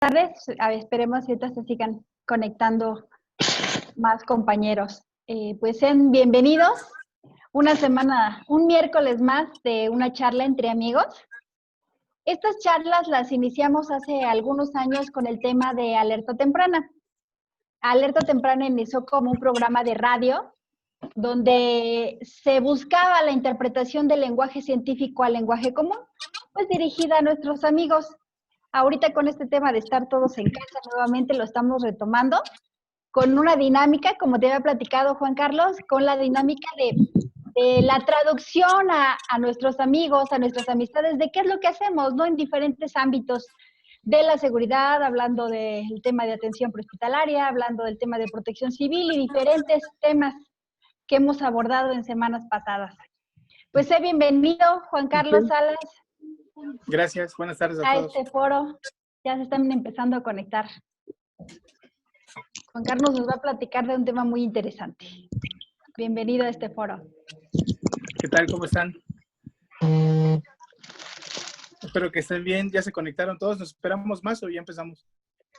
tardes. A ver, esperemos que ahorita se sigan conectando más compañeros. Pues sean bienvenidos una semana, un miércoles más de una charla entre amigos. Estas charlas las iniciamos hace algunos años con el tema de Alerta Temprana. Alerta Temprana inició como un programa de radio donde se buscaba la interpretación del lenguaje científico al lenguaje común, pues dirigida a nuestros amigos. Ahorita con este tema de estar todos en casa nuevamente lo estamos retomando con una dinámica, como te había platicado Juan Carlos, con la dinámica de la traducción a nuestros amigos, a nuestras amistades, de qué es lo que hacemos, ¿no? En diferentes ámbitos de la seguridad, hablando del tema de atención prehospitalaria, hablando del tema de protección civil y diferentes temas que hemos abordado en semanas pasadas. Pues sé bienvenido, Juan Carlos Salas. Gracias, buenas tardes a todos. A este foro, ya se están empezando a conectar. Juan Carlos nos va a platicar de un tema muy interesante. Bienvenido a este foro. ¿Qué tal? ¿Cómo están? Espero que estén bien. ¿Ya se conectaron todos? ¿Nos esperamos más o ya empezamos?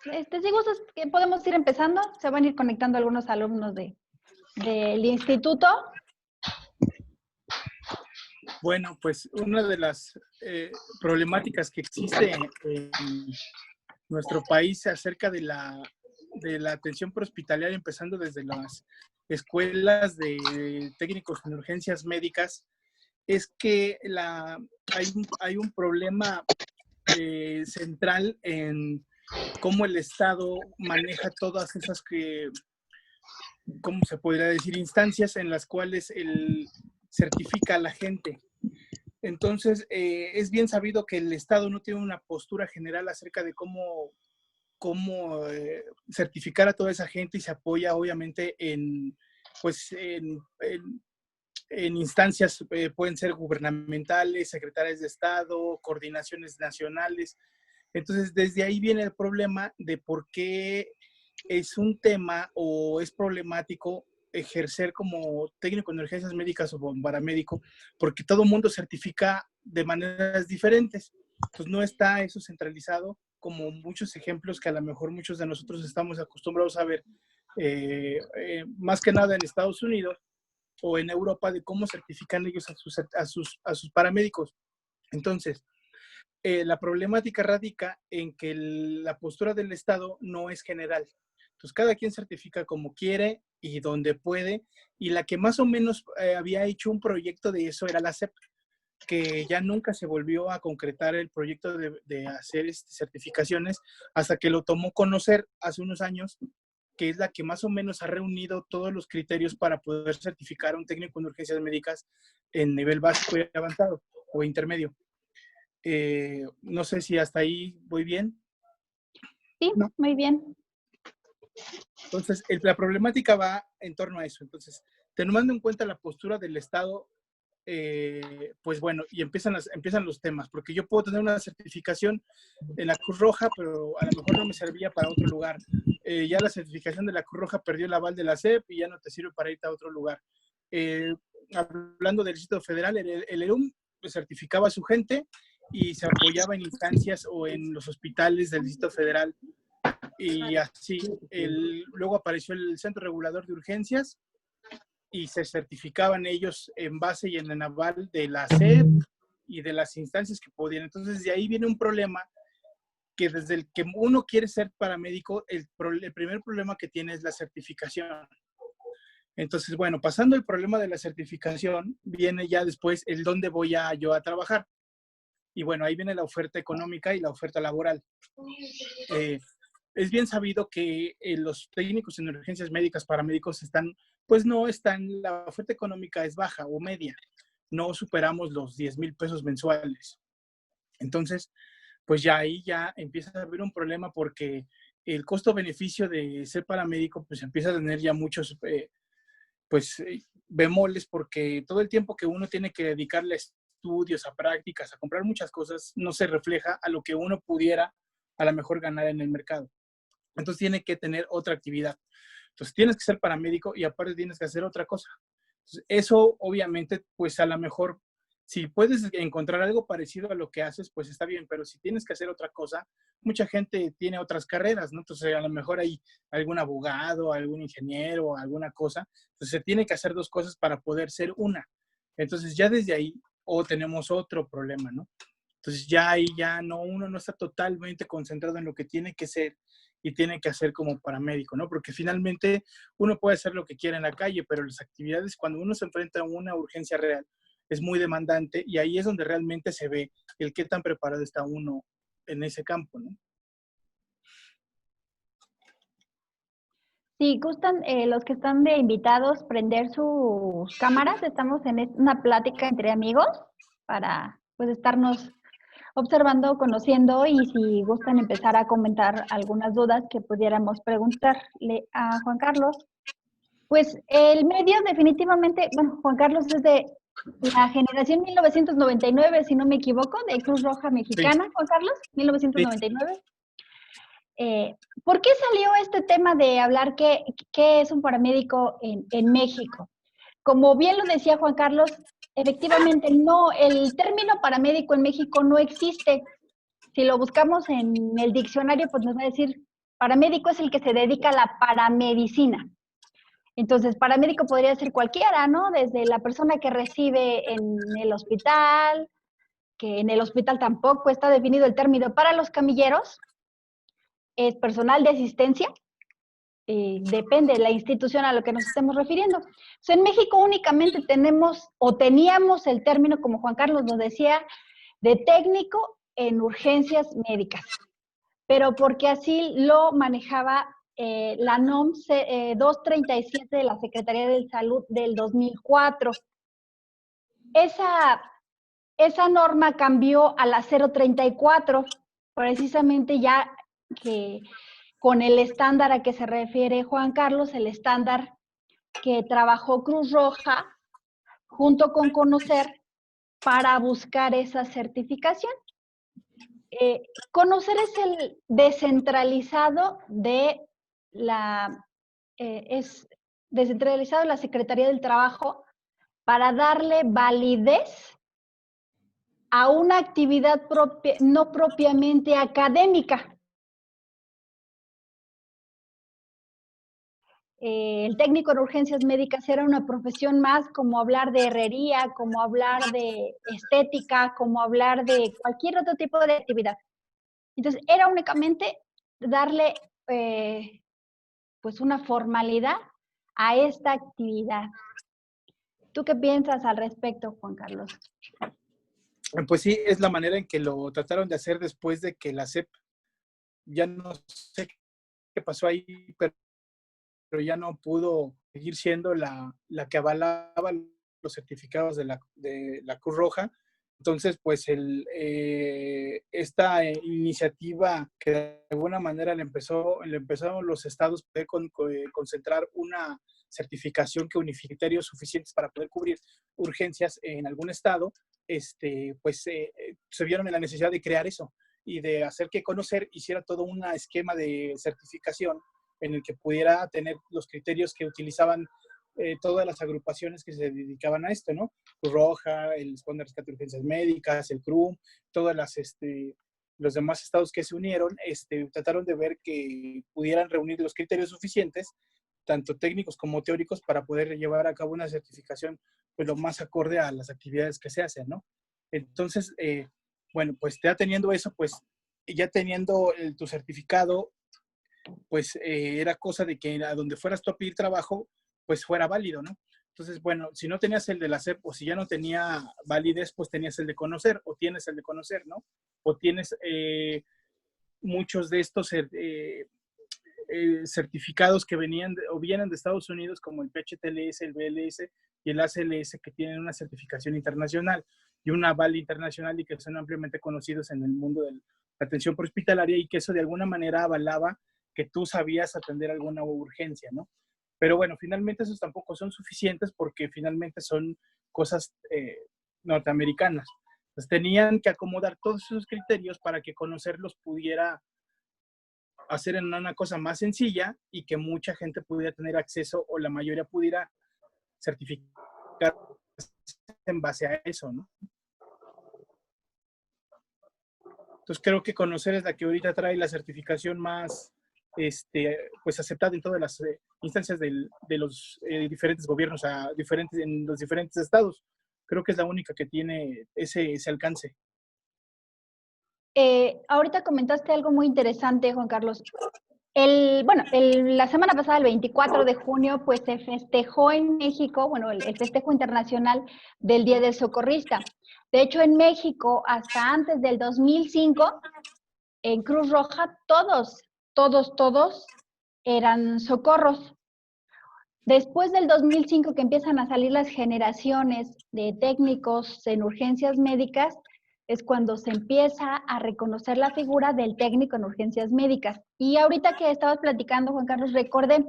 Si gustas, que podemos ir empezando. Se van a ir conectando algunos alumnos del instituto. Bueno, pues una de las problemáticas que existe en nuestro país acerca de la atención prehospitalaria, empezando desde las escuelas de técnicos en urgencias médicas, es que hay un problema central en cómo el Estado maneja todas esas ¿cómo se podría decir? Instancias en las cuales él certifica a la gente. Entonces, es bien sabido que el Estado no tiene una postura general acerca de cómo certificar a toda esa gente y se apoya obviamente en instancias, pueden ser gubernamentales, secretarias de Estado, coordinaciones nacionales. Entonces, desde ahí viene el problema de por qué es un tema o es problemático ejercer como técnico en urgencias médicas o paramédico, porque todo el mundo certifica de maneras diferentes. Entonces, no está eso centralizado como muchos ejemplos que a lo mejor muchos de nosotros estamos acostumbrados a ver, más que nada en Estados Unidos o en Europa, de cómo certifican ellos a sus paramédicos. Entonces, la problemática radica en que la postura del Estado no es general. Entonces, cada quien certifica como quiere y donde puede, y la que más o menos había hecho un proyecto de eso era la SEP, que ya nunca se volvió a concretar el proyecto de hacer certificaciones hasta que lo tomó conocer hace unos años, que es la que más o menos ha reunido todos los criterios para poder certificar a un técnico en urgencias médicas en nivel básico y avanzado o intermedio. No sé si hasta ahí voy bien. Sí, ¿no? Muy bien. Entonces, la problemática va en torno a eso. Entonces, teniendo en cuenta la postura del Estado, pues bueno, y empiezan los temas, porque yo puedo tener una certificación en la Cruz Roja, pero a lo mejor no me servía para otro lugar. Ya la certificación de la Cruz Roja perdió el aval de la SEP y ya no te sirve para irte a otro lugar. Hablando del Distrito Federal, el ERUM certificaba a su gente y se apoyaba en instancias o en los hospitales del Distrito Federal. Y así, luego apareció el Centro Regulador de Urgencias y se certificaban ellos en base y en el aval de la SEP y de las instancias que podían. Entonces, de ahí viene un problema que desde el que uno quiere ser paramédico, el primer problema que tiene es la certificación. Entonces, bueno, pasando el problema de la certificación, viene ya después el dónde voy yo a trabajar. Y bueno, ahí viene la oferta económica y la oferta laboral. Es bien sabido que los técnicos en urgencias médicas, paramédicos, la oferta económica es baja o media. No superamos los 10,000 pesos mensuales. Entonces, pues ya ahí ya empieza a haber un problema porque el costo-beneficio de ser paramédico, pues empieza a tener ya muchos, bemoles, porque todo el tiempo que uno tiene que dedicarle a estudios, a prácticas, a comprar muchas cosas, no se refleja a lo que uno pudiera a lo mejor ganar en el mercado. Entonces tiene que tener otra actividad. Entonces tienes que ser paramédico y aparte tienes que hacer otra cosa. Entonces, eso obviamente, pues a lo mejor Si puedes encontrar algo parecido a lo que haces, pues está bien, pero si tienes que hacer otra cosa, mucha gente tiene otras carreras, ¿no? Entonces, a lo mejor hay algún abogado, algún ingeniero, alguna cosa. Entonces, se tiene que hacer dos cosas para poder ser una. Entonces, ya desde ahí, o tenemos otro problema, ¿no? Entonces, ya ahí ya no, uno no está totalmente concentrado en lo que tiene que ser y tiene que hacer como paramédico, ¿no? Porque finalmente uno puede hacer lo que quiera en la calle, pero las actividades, cuando uno se enfrenta a una urgencia real, es muy demandante y ahí es donde realmente se ve el qué tan preparado está uno en ese campo, ¿no? Si gustan los que están de invitados prender sus cámaras, estamos en una plática entre amigos para pues estarnos observando, conociendo y si gustan empezar a comentar algunas dudas que pudiéramos preguntarle a Juan Carlos. Pues el medio definitivamente, bueno, Juan Carlos es de la generación 1999, si no me equivoco, de Cruz Roja Sí, Mexicana, Juan Carlos, sí. 1999. ¿Por qué salió este tema de hablar qué es un paramédico en México? Como bien lo decía Juan Carlos, efectivamente no, el término paramédico en México no existe. Si lo buscamos en el diccionario, pues nos va a decir, paramédico es el que se dedica a la paramedicina. Entonces, paramédico podría ser cualquiera, ¿no? Desde la persona que recibe en el hospital, que en el hospital tampoco está definido el término para los camilleros, es personal de asistencia, depende de la institución a lo que nos estemos refiriendo. Entonces, en México únicamente tenemos o teníamos el término, como Juan Carlos nos decía, de técnico en urgencias médicas, pero porque así lo manejaba la NOM 237 de la Secretaría de Salud del 2004. Esa norma cambió a la 034, precisamente ya que con el estándar a que se refiere Juan Carlos, el estándar que trabajó Cruz Roja junto con Conocer para buscar esa certificación. Conocer es el descentralizado de es descentralizado de la Secretaría del Trabajo para darle validez a una actividad no propiamente académica. El técnico en urgencias médicas era una profesión más como hablar de herrería, como hablar de estética, como hablar de cualquier otro tipo de actividad. Entonces, era únicamente darle pues una formalidad a esta actividad. ¿Tú qué piensas al respecto, Juan Carlos? Pues sí, es la manera en que lo trataron de hacer después de que la SEP, ya no sé qué pasó ahí, pero ya no pudo seguir siendo la que avalaba los certificados de la Cruz Roja. Entonces, pues esta iniciativa que de alguna manera le empezaron los estados a poder concentrar una certificación que unifique criterios suficientes para poder cubrir urgencias en algún estado, pues se vieron en la necesidad de crear eso y de hacer que Conocer hiciera todo un esquema de certificación en el que pudiera tener los criterios que utilizaban todas las agrupaciones que se dedicaban a esto, ¿no? Cruz Roja, el Escuadrón de Rescate de Urgencias Médicas, el CRUM, todas los demás estados que se unieron, trataron de ver que pudieran reunir los criterios suficientes, tanto técnicos como teóricos, para poder llevar a cabo una certificación pues lo más acorde a las actividades que se hacen, ¿no? Entonces, bueno, pues ya teniendo eso, pues ya teniendo tu certificado, pues era cosa de que a donde fueras tú a pedir trabajo, pues fuera válido, ¿no? Entonces, bueno, si no tenías el de la SEP o si ya no tenía validez, pues tenías el de Conocer o tienes el de Conocer, ¿no? O tienes muchos de estos certificados que vienen de Estados Unidos, como el PHTLS, el BLS y el ACLS, que tienen una certificación internacional y una aval internacional y que son ampliamente conocidos en el mundo de la atención prehospitalaria y que eso de alguna manera avalaba que tú sabías atender alguna urgencia, ¿no? Pero bueno, finalmente esos tampoco son suficientes porque finalmente son cosas norteamericanas. Entonces tenían que acomodar todos esos criterios para que Conocerlos pudiera hacer en una cosa más sencilla y que mucha gente pudiera tener acceso o la mayoría pudiera certificar en base a eso, ¿no? Entonces creo que Conocer es la que ahorita trae la certificación más pues aceptada en todas las instancias de los diferentes gobiernos en los diferentes estados. Creo que es la única que tiene ese alcance. Ahorita comentaste algo muy interesante, Juan Carlos. La semana pasada, el 24 de junio, pues se festejó en México, bueno, el festejo internacional del Día del Socorrista. De hecho, en México, hasta antes del 2005, en Cruz Roja, todos eran socorros. Después del 2005, que empiezan a salir las generaciones de técnicos en urgencias médicas, es cuando se empieza a reconocer la figura del técnico en urgencias médicas. Y ahorita que estabas platicando, Juan Carlos, recordé,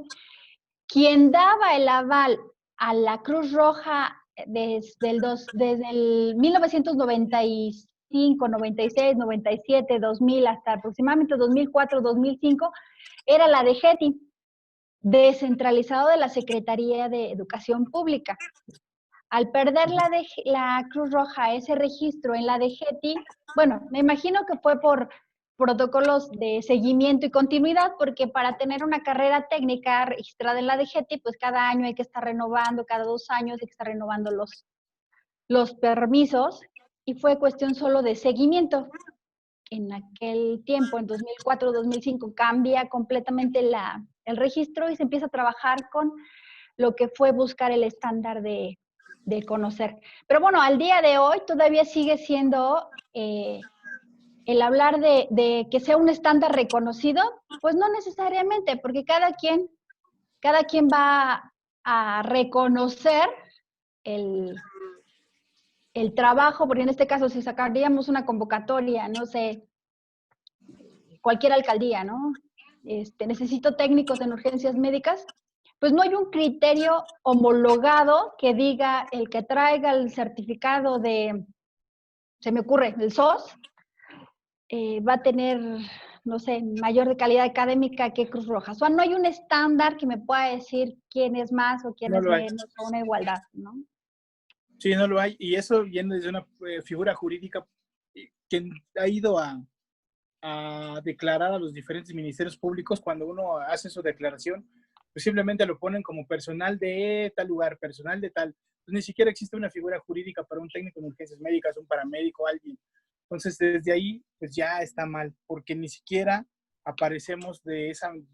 quien daba el aval a la Cruz Roja desde el 1995, 96, 97, 2000, hasta aproximadamente 2004, 2005, era la DGETI, descentralizado de la Secretaría de Educación Pública. Al perder la Cruz Roja ese registro en la DGETI, bueno, me imagino que fue por protocolos de seguimiento y continuidad, porque para tener una carrera técnica registrada en la DGETI, pues cada año hay que estar renovando, cada 2 años hay que estar renovando los permisos, y fue cuestión solo de seguimiento. En aquel tiempo, en 2004, 2005, cambia completamente el registro y se empieza a trabajar con lo que fue buscar el estándar de Conocer. Pero bueno, al día de hoy todavía sigue siendo el hablar de que sea un estándar reconocido, pues no necesariamente, porque cada quien va a reconocer el trabajo, porque en este caso si sacaríamos una convocatoria, no sé, cualquier alcaldía, ¿no? Necesito técnicos en urgencias médicas, pues no hay un criterio homologado que diga el que traiga el certificado se me ocurre, el SOS, va a tener, no sé, mayor de calidad académica que Cruz Roja. O sea, no hay un estándar que me pueda decir quién es más o quién es menos, o una igualdad, ¿no? Sí, no lo hay. Y eso viene desde una figura jurídica que ha ido a declarar a los diferentes ministerios públicos. Cuando uno hace su declaración, pues simplemente lo ponen como personal de tal lugar, personal de tal. Pues ni siquiera existe una figura jurídica para un técnico en urgencias médicas, un paramédico, alguien. Entonces, desde ahí, pues ya está mal, porque ni siquiera aparecemos con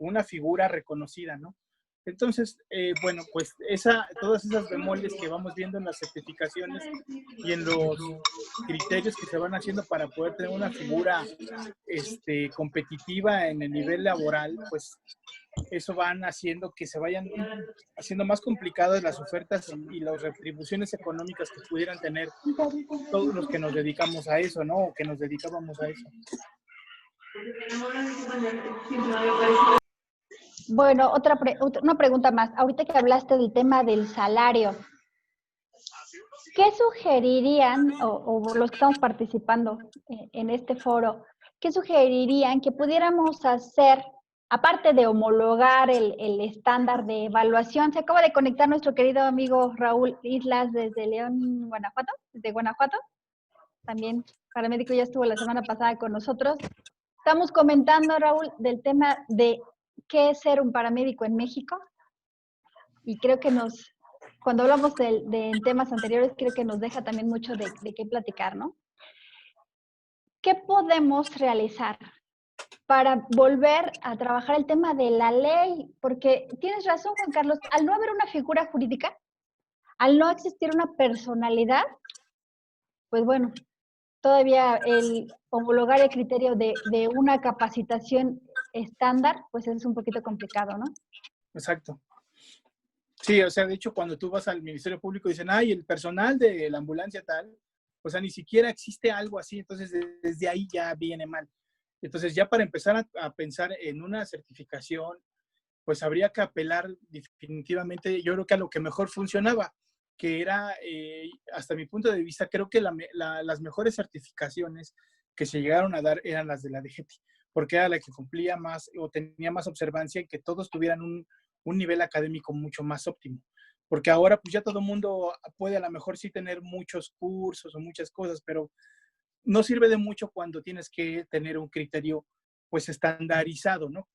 una figura reconocida, ¿no? Entonces, bueno, pues todas esas bemoles que vamos viendo en las certificaciones y en los criterios que se van haciendo para poder tener una figura competitiva en el nivel laboral, pues eso van haciendo que se vayan haciendo más complicadas las ofertas y las retribuciones económicas que pudieran tener todos los que nos dedicamos a eso, ¿no? O que nos dedicábamos a eso. Bueno, una pregunta más. Ahorita que hablaste del tema del salario, ¿qué sugerirían, o los que estamos participando en este foro, qué sugerirían que pudiéramos hacer, aparte de homologar el estándar de evaluación? Se acaba de conectar nuestro querido amigo Raúl Islas desde León, Guanajuato, desde Guanajuato. También paramédico, ya estuvo la semana pasada con nosotros. Estamos comentando, Raúl, del tema de qué es ser un paramédico en México, y creo que cuando hablamos de temas anteriores, creo que nos deja también mucho de qué platicar, ¿no? ¿Qué podemos realizar para volver a trabajar el tema de la ley? Porque tienes razón, Juan Carlos, al no haber una figura jurídica, al no existir una personalidad, pues bueno, todavía el homologar el criterio de una capacitación estándar, pues es un poquito complicado, ¿no? Exacto. Sí, o sea, de hecho, cuando tú vas al Ministerio Público dicen, ay, el personal de la ambulancia tal, o sea, ni siquiera existe algo así, entonces desde ahí ya viene mal. Entonces, ya para empezar a pensar en una certificación, pues habría que apelar definitivamente, yo creo que a lo que mejor funcionaba, que era, hasta mi punto de vista, creo que las mejores certificaciones que se llegaron a dar eran las de la DGETI, porque era la que cumplía más o tenía más observancia y que todos tuvieran un nivel académico mucho más óptimo. Porque ahora pues ya todo el mundo puede a lo mejor sí tener muchos cursos o muchas cosas, pero no sirve de mucho cuando tienes que tener un criterio pues estandarizado, ¿no?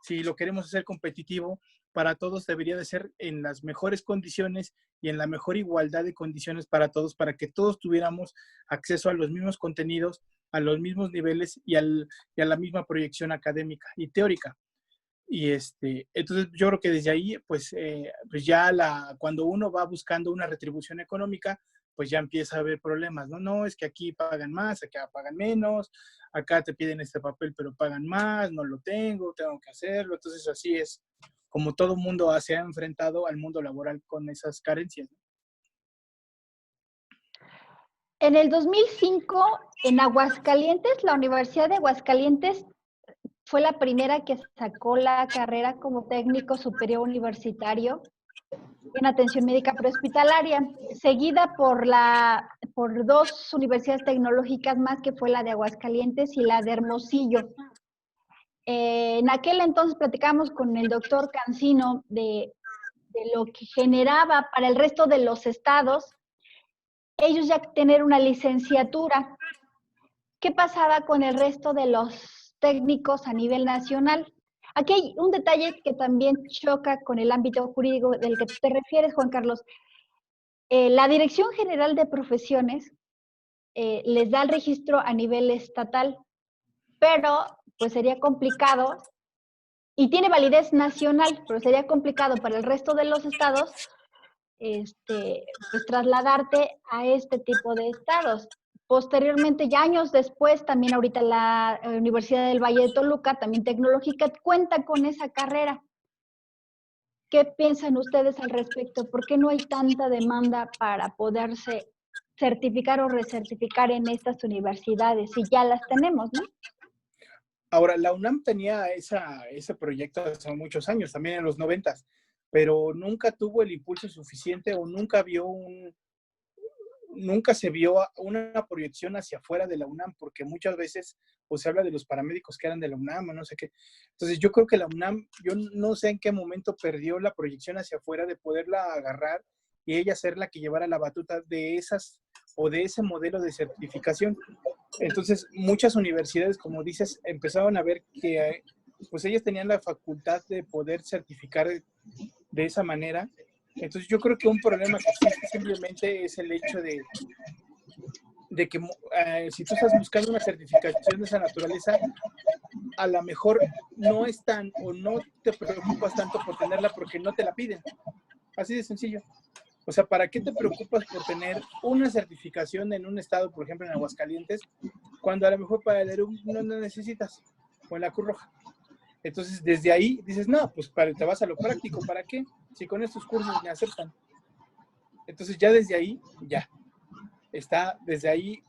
Si lo queremos hacer competitivo, para todos debería de ser en las mejores condiciones y en la mejor igualdad de condiciones para todos, para que todos tuviéramos acceso a los mismos contenidos, a los mismos niveles y a la misma proyección académica y teórica. Y entonces yo creo que desde ahí, pues ya cuando uno va buscando una retribución económica, pues ya empieza a haber problemas, ¿no? No, es que aquí pagan más, acá pagan menos, acá te piden este papel pero pagan más, no lo tengo que hacerlo. Entonces así es como todo mundo se ha enfrentado al mundo laboral con esas carencias, ¿no? En el 2005, en Aguascalientes, la Universidad de Aguascalientes fue la primera que sacó la carrera como técnico superior universitario en atención médica prehospitalaria, seguida por 2 universidades tecnológicas más, que fue la de Aguascalientes y la de Hermosillo. En aquel entonces platicamos con el doctor Cancino de lo que generaba para el resto de los estados ellos ya tener una licenciatura. ¿Qué pasaba con el resto de los técnicos a nivel nacional? Aquí hay un detalle que también choca con el ámbito jurídico del que te refieres, Juan Carlos. La Dirección General de Profesiones les da el registro a nivel estatal, pero pues sería complicado, y tiene validez nacional, pero sería complicado para el resto de los estados pues trasladarte a este tipo de estados. Posteriormente, ya años después, también ahorita la Universidad del Valle de Toluca, también tecnológica, cuenta con esa carrera. ¿Qué piensan ustedes al respecto? ¿Por qué no hay tanta demanda para poderse certificar o recertificar en estas universidades si ya las tenemos, ¿no? Ahora, la UNAM tenía ese proyecto hace muchos años, también en los 90s, pero nunca tuvo el impulso suficiente o nunca se vio una proyección hacia afuera de la UNAM, porque muchas veces pues, se habla de los paramédicos que eran de la UNAM o no sé qué. Entonces yo creo que la UNAM, yo no sé en qué momento perdió la proyección hacia afuera de poderla agarrar y ella ser la que llevara la batuta de esas o de ese modelo de certificación. Entonces muchas universidades, como dices, empezaron a ver que pues ellas tenían la facultad de poder certificar de esa manera. Entonces yo creo que un problema que existe simplemente es el hecho de que si tú estás buscando una certificación de esa naturaleza, a lo mejor no es tan o no te preocupas tanto por tenerla porque no te la piden. Así de sencillo. O sea, ¿para qué te preocupas por tener una certificación en un estado, por ejemplo en Aguascalientes, cuando a lo mejor para el ERUM no necesitas, o en la Cruz Roja? Entonces, desde ahí dices, no, pues te vas a lo práctico, ¿para qué? Si con estos cursos me aceptan. Entonces, ya desde ahí, ya. Está desde ahí,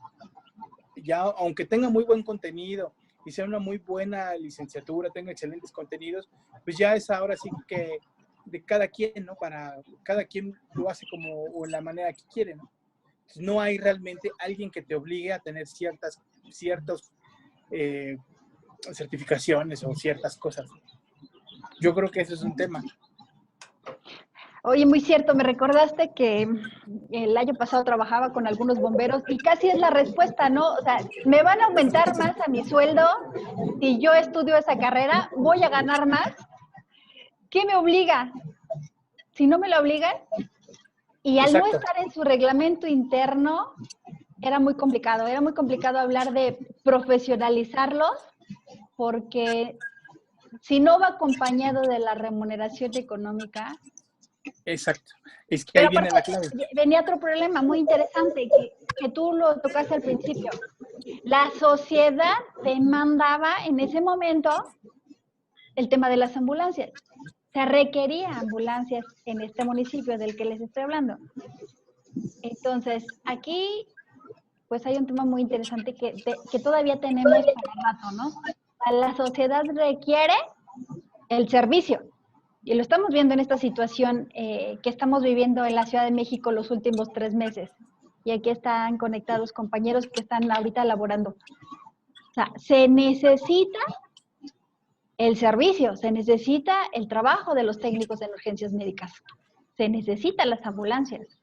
ya, aunque tenga muy buen contenido y sea una muy buena licenciatura, tenga excelentes contenidos, pues ya es ahora sí que de cada quien, ¿no? Para cada quien lo hace como o en la manera que quiere, ¿no? Entonces, no hay realmente alguien que te obligue a tener ciertas certificaciones o ciertas cosas. Yo creo que eso es un tema. Oye, muy cierto, me recordaste que el año pasado trabajaba con algunos bomberos y casi es la respuesta, ¿no? O sea, me van a aumentar más a mi sueldo si yo estudio esa carrera, voy a ganar más. ¿Qué me obliga? Si no me lo obligan, y al no Exacto. estar en su reglamento interno, era muy complicado hablar de profesionalizarlos, porque si no va acompañado de la remuneración económica. Exacto. Es que Pero ahí viene aparte, la clave. venía otro problema muy interesante que tú lo tocaste al principio. La sociedad demandaba en ese momento el tema de las ambulancias. Se requería ambulancias en este municipio del que les estoy hablando. Entonces, aquí pues hay un tema muy interesante que todavía tenemos para rato, ¿no? La sociedad requiere el servicio. Y lo estamos viendo en esta situación que estamos viviendo en la Ciudad de México los últimos 3 meses. Y aquí están conectados compañeros que están ahorita laborando. O sea, se necesita el servicio, se necesita el trabajo de los técnicos en urgencias médicas, se necesitan las ambulancias.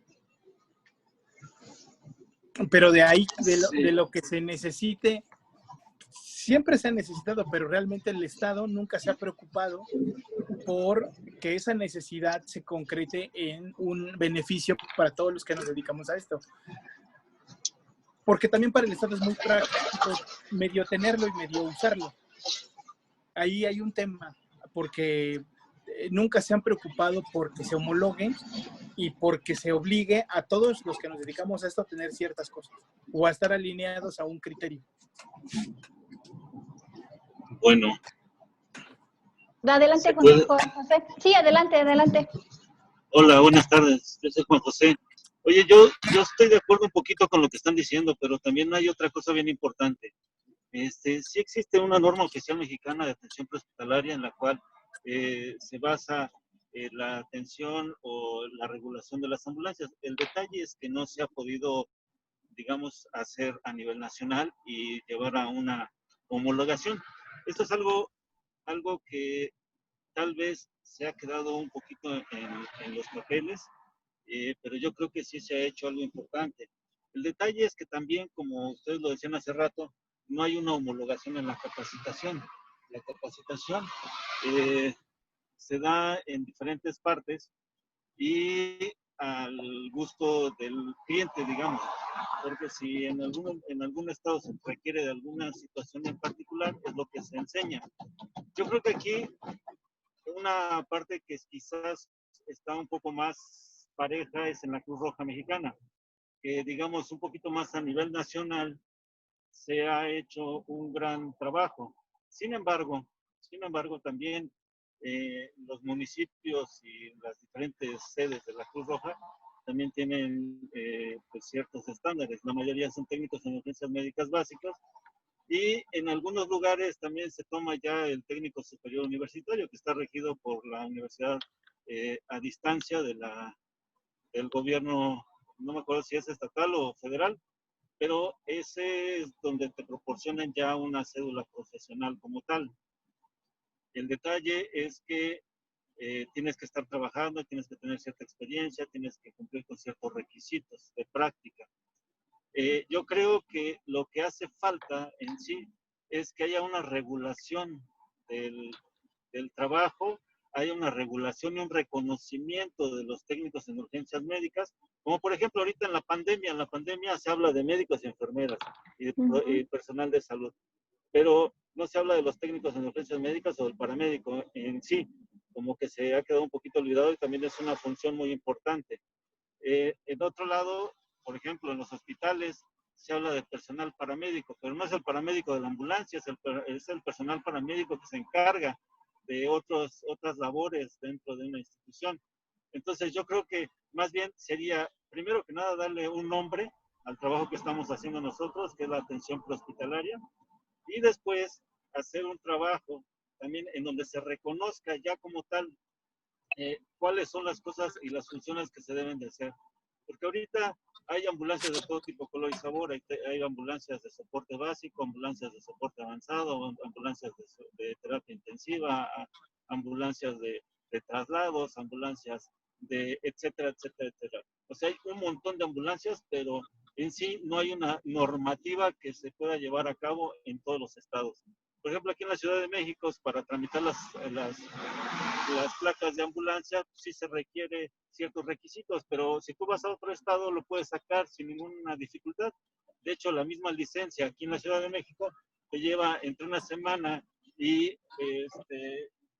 pero de ahí, Sí. de lo que se necesite, siempre se ha necesitado, pero realmente el Estado nunca se ha preocupado por que esa necesidad se concrete en un beneficio para todos los que nos dedicamos a esto. Porque también para el Estado es muy práctico medio tenerlo y medio usarlo. Ahí hay un tema, porque nunca se han preocupado por que se homologue y porque se obligue a todos los que nos dedicamos a esto a tener ciertas cosas o a estar alineados a un criterio. Bueno. Adelante, Juan José. Sí, adelante, adelante. Hola, buenas tardes. Yo soy Juan José. Oye, yo estoy de acuerdo un poquito con lo que están diciendo, pero también hay otra cosa bien importante. Sí existe una norma oficial mexicana de atención prehospitalaria en la cual se basa la atención o la regulación de las ambulancias. El detalle es que no se ha podido, digamos, hacer a nivel nacional y llevar a una homologación. Esto es algo que tal vez se ha quedado un poquito en los papeles, pero yo creo que sí se ha hecho algo importante. El detalle es que también, como ustedes lo decían hace rato, no hay una homologación en la capacitación. La capacitación se da en diferentes partes y al gusto del cliente, digamos, porque si en algún estado se requiere de alguna situación en particular, es lo que se enseña. Yo creo que aquí una parte que quizás está un poco más pareja es en la Cruz Roja Mexicana, que digamos un poquito más a nivel nacional se ha hecho un gran trabajo. Sin embargo también los municipios y las diferentes sedes de la Cruz Roja también tienen pues ciertos estándares. La mayoría son técnicos en urgencias médicas básicas y en algunos lugares también se toma ya el técnico superior universitario, que está regido por la universidad a distancia del gobierno, no me acuerdo si es estatal o federal, pero ese es donde te proporcionan ya una cédula profesional como tal. El detalle es que tienes que estar trabajando, tienes que tener cierta experiencia, tienes que cumplir con ciertos requisitos de práctica. Yo creo que lo que hace falta en sí es que haya una regulación del trabajo, haya una regulación y un reconocimiento de los técnicos en urgencias médicas, como por ejemplo ahorita en la pandemia se habla de médicos y enfermeras y de personal de salud, pero no se habla de los técnicos en urgencias médicas o del paramédico en sí, como que se ha quedado un poquito olvidado y también es una función muy importante. En otro lado, por ejemplo, en los hospitales se habla de personal paramédico, pero no es el paramédico de la ambulancia, es el personal paramédico que se encarga de otras labores dentro de una institución. Entonces yo creo que más bien sería, primero que nada, darle un nombre al trabajo que estamos haciendo nosotros, que es la atención prehospitalaria, y después hacer un trabajo también en donde se reconozca ya como tal cuáles son las cosas y las funciones que se deben de hacer. Porque ahorita hay ambulancias de todo tipo, color y sabor, hay ambulancias de soporte básico, ambulancias de soporte avanzado, ambulancias de terapia intensiva, ambulancias de traslados, ambulancias de etcétera, etcétera, etcétera. O sea, hay un montón de ambulancias, pero en sí no hay una normativa que se pueda llevar a cabo en todos los estados. Por ejemplo, aquí en la Ciudad de México, para tramitar las placas de ambulancia, sí se requiere ciertos requisitos, pero si tú vas a otro estado lo puedes sacar sin ninguna dificultad. De hecho, la misma licencia aquí en la Ciudad de México te lleva entre una semana y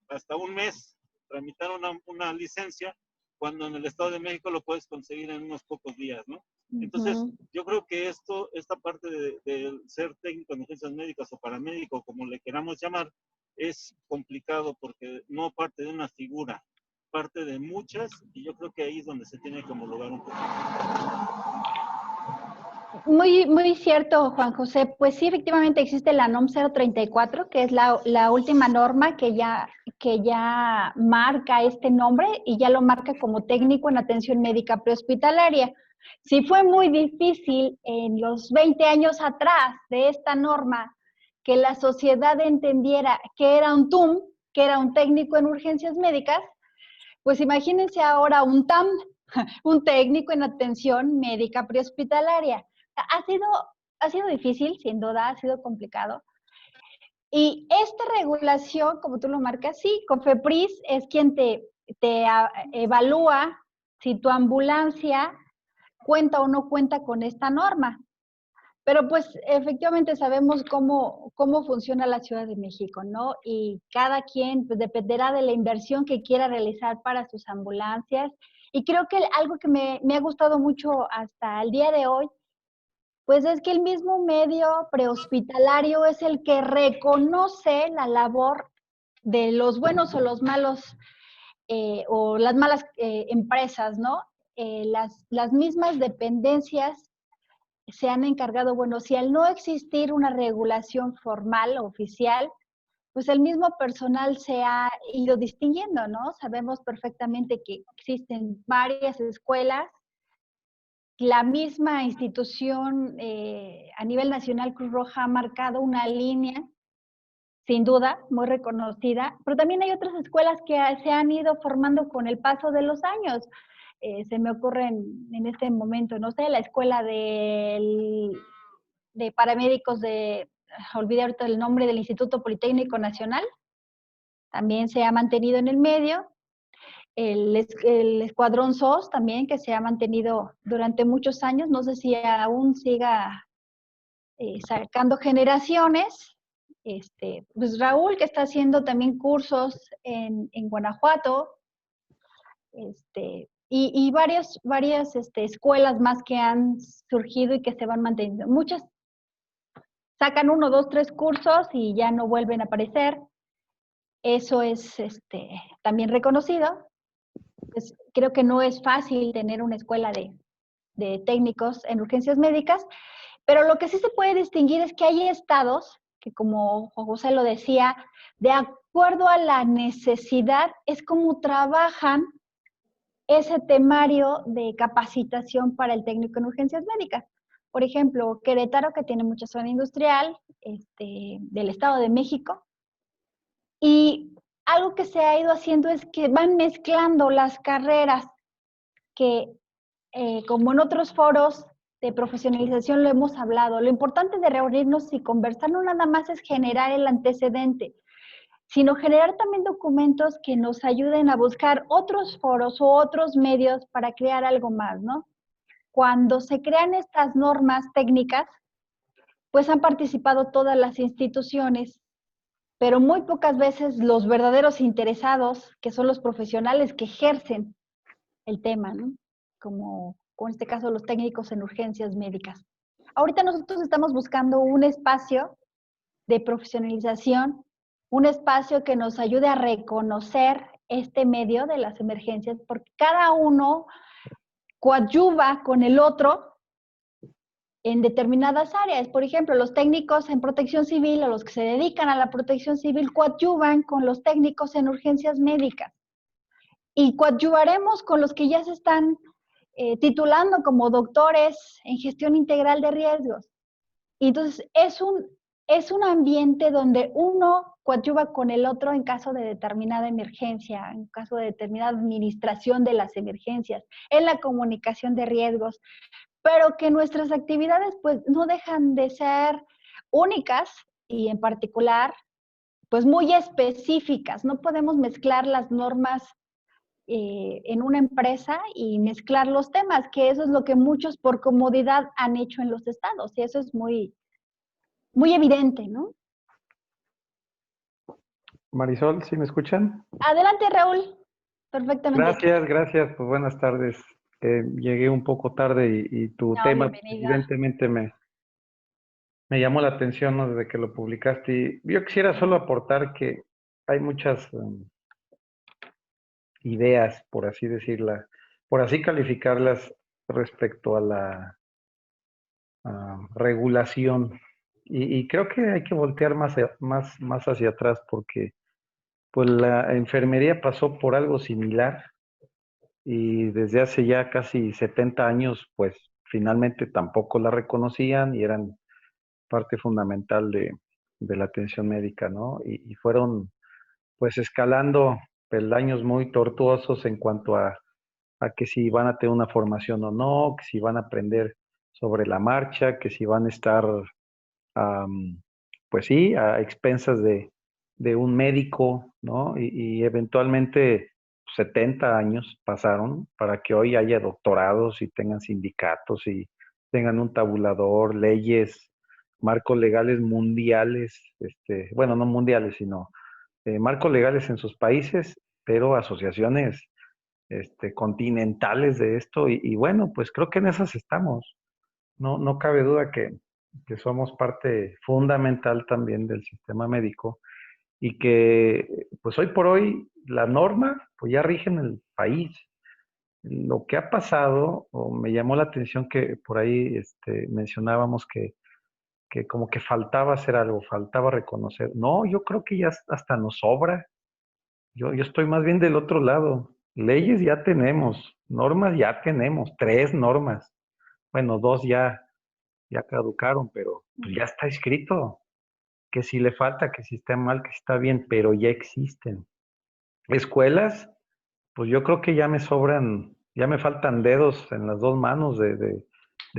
hasta un mes tramitar una licencia, cuando en el Estado de México lo puedes conseguir en unos pocos días, ¿no? Entonces, yo creo que esta parte de ser técnico en urgencias médicas o paramédico, como le queramos llamar, es complicado porque no parte de una figura, parte de muchas, y yo creo que ahí es donde se tiene que homologar un poquito. Muy, muy cierto, Juan José. Pues sí, efectivamente existe la NOM 034, que es la última norma que ya marca este nombre y ya lo marca como técnico en atención médica prehospitalaria. Sí fue muy difícil en los 20 años atrás de esta norma que la sociedad entendiera que era un TUM, que era un técnico en urgencias médicas, pues imagínense ahora un TAM, un técnico en atención médica prehospitalaria. ha sido difícil, sin duda, ha sido complicado. Y esta regulación, como tú lo marcas, sí, COFEPRIS es quien te evalúa si tu ambulancia cuenta o no cuenta con esta norma. Pero pues efectivamente sabemos cómo funciona la Ciudad de México, ¿no? Y cada quien pues, dependerá de la inversión que quiera realizar para sus ambulancias. Y creo que algo que me ha gustado mucho hasta el día de hoy, pues es que el mismo medio prehospitalario es el que reconoce la labor de los buenos o los malos o las malas empresas, ¿no? Las mismas dependencias se han encargado, bueno, si al no existir una regulación formal, oficial, pues el mismo personal se ha ido distinguiendo, ¿no? Sabemos perfectamente que existen varias escuelas. La misma institución a nivel nacional, Cruz Roja, ha marcado una línea, sin duda, muy reconocida, pero también hay otras escuelas que se han ido formando con el paso de los años. Se me ocurren en este momento, no sé, la escuela de paramédicos olvidé ahorita el nombre del Instituto Politécnico Nacional, también se ha mantenido en el medio. El Escuadrón SOS también, que se ha mantenido durante muchos años, no sé si aún siga sacando generaciones. Pues Raúl, que está haciendo también cursos en Guanajuato, y varias escuelas más que han surgido y que se van manteniendo. Muchas sacan 1, 2, 3 cursos y ya no vuelven a aparecer. Eso es también reconocido. Pues creo que no es fácil tener una escuela de técnicos en urgencias médicas, pero lo que sí se puede distinguir es que hay estados que, como Juan José lo decía, de acuerdo a la necesidad, es como trabajan ese temario de capacitación para el técnico en urgencias médicas. Por ejemplo, Querétaro, que tiene mucha zona industrial, del Estado de México, y algo que se ha ido haciendo es que van mezclando las carreras que, como en otros foros de profesionalización lo hemos hablado, lo importante de reunirnos y conversar no nada más es generar el antecedente, sino generar también documentos que nos ayuden a buscar otros foros o otros medios para crear algo más, ¿no? Cuando se crean estas normas técnicas, pues han participado todas las instituciones, pero muy pocas veces los verdaderos interesados, que son los profesionales que ejercen el tema, ¿no? Como en este caso los técnicos en urgencias médicas. Ahorita nosotros estamos buscando un espacio de profesionalización, un espacio que nos ayude a reconocer este medio de las emergencias, porque cada uno coadyuva con el otro en determinadas áreas. Por ejemplo, los técnicos en protección civil o los que se dedican a la protección civil coadyuvan con los técnicos en urgencias médicas. Y coadyuvaremos con los que ya se están titulando como doctores en gestión integral de riesgos. Y entonces es un ambiente donde uno coadyuva con el otro en caso de determinada emergencia, en caso de determinada administración de las emergencias, en la comunicación de riesgos, pero que nuestras actividades pues no dejan de ser únicas y en particular pues muy específicas. No podemos mezclar las normas en una empresa y mezclar los temas, que eso es lo que muchos por comodidad han hecho en los estados y eso es muy, muy evidente, ¿no? Marisol, ¿sí me escuchan? Adelante, Raúl. Perfectamente. Gracias, gracias. Pues buenas tardes. Llegué un poco tarde y tu tema evidentemente me llamó la atención, ¿no? Desde que lo publicaste. Y yo quisiera solo aportar que hay muchas ideas, por así decirlas, por así calificarlas respecto a la regulación. Y creo que hay que voltear más hacia atrás porque pues la enfermería pasó por algo similar y desde hace ya casi 70 años, pues finalmente tampoco la reconocían y eran parte fundamental de la atención médica, ¿no? Y fueron pues escalando peldaños muy tortuosos en cuanto a que si van a tener una formación o no, que si van a aprender sobre la marcha, que si van a estar, pues sí, a expensas de un médico, ¿no? Y eventualmente 70 años pasaron para que hoy haya doctorados y tengan sindicatos y tengan un tabulador, leyes, marcos legales mundiales, bueno, no mundiales, sino marcos legales en sus países, pero asociaciones continentales de esto. Y bueno, pues creo que en esas estamos. No, no cabe duda que somos parte fundamental también del sistema médico y que pues hoy por hoy la norma pues ya rige en el país. Lo que ha pasado, o me llamó la atención que por ahí mencionábamos que como que faltaba hacer algo, faltaba reconocer. No, yo creo que ya hasta nos sobra. Yo estoy más bien del otro lado. Leyes ya tenemos, normas ya tenemos, 3 normas. Bueno, 2 ya caducaron, pero pues ya está escrito. Que si le falta, que si está mal, que si está bien, pero ya existen. Escuelas, pues yo creo que ya me sobran, ya me faltan dedos en las 2 manos de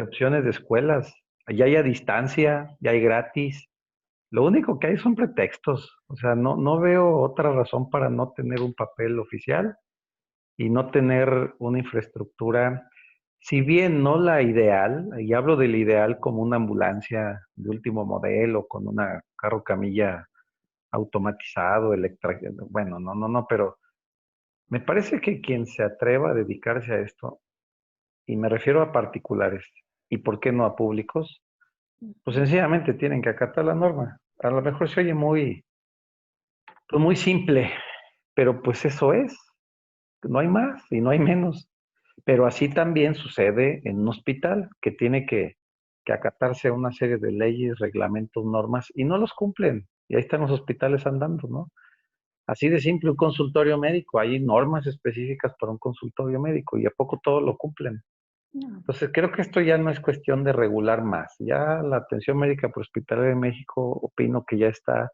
opciones de escuelas. Ya hay a distancia, ya hay gratis. Lo único que hay son pretextos. O sea, no veo otra razón para no tener un papel oficial y no tener una infraestructura, si bien no la ideal, y hablo del ideal como una ambulancia de último modelo, con una carro camilla automatizado, bueno, no, pero me parece que quien se atreva a dedicarse a esto, y me refiero a particulares, y por qué no a públicos, pues sencillamente tienen que acatar la norma. A lo mejor se oye pues muy simple, pero pues eso es, no hay más y no hay menos. Pero así también sucede en un hospital que tiene que acatarse a una serie de leyes, reglamentos, normas y no los cumplen. Y ahí están los hospitales andando, ¿no? Así de simple, un consultorio médico, hay normas específicas para un consultorio médico y a poco todo lo cumplen. No. Entonces creo que esto ya no es cuestión de regular más. Ya la atención médica por hospitalaria de México, opino que ya está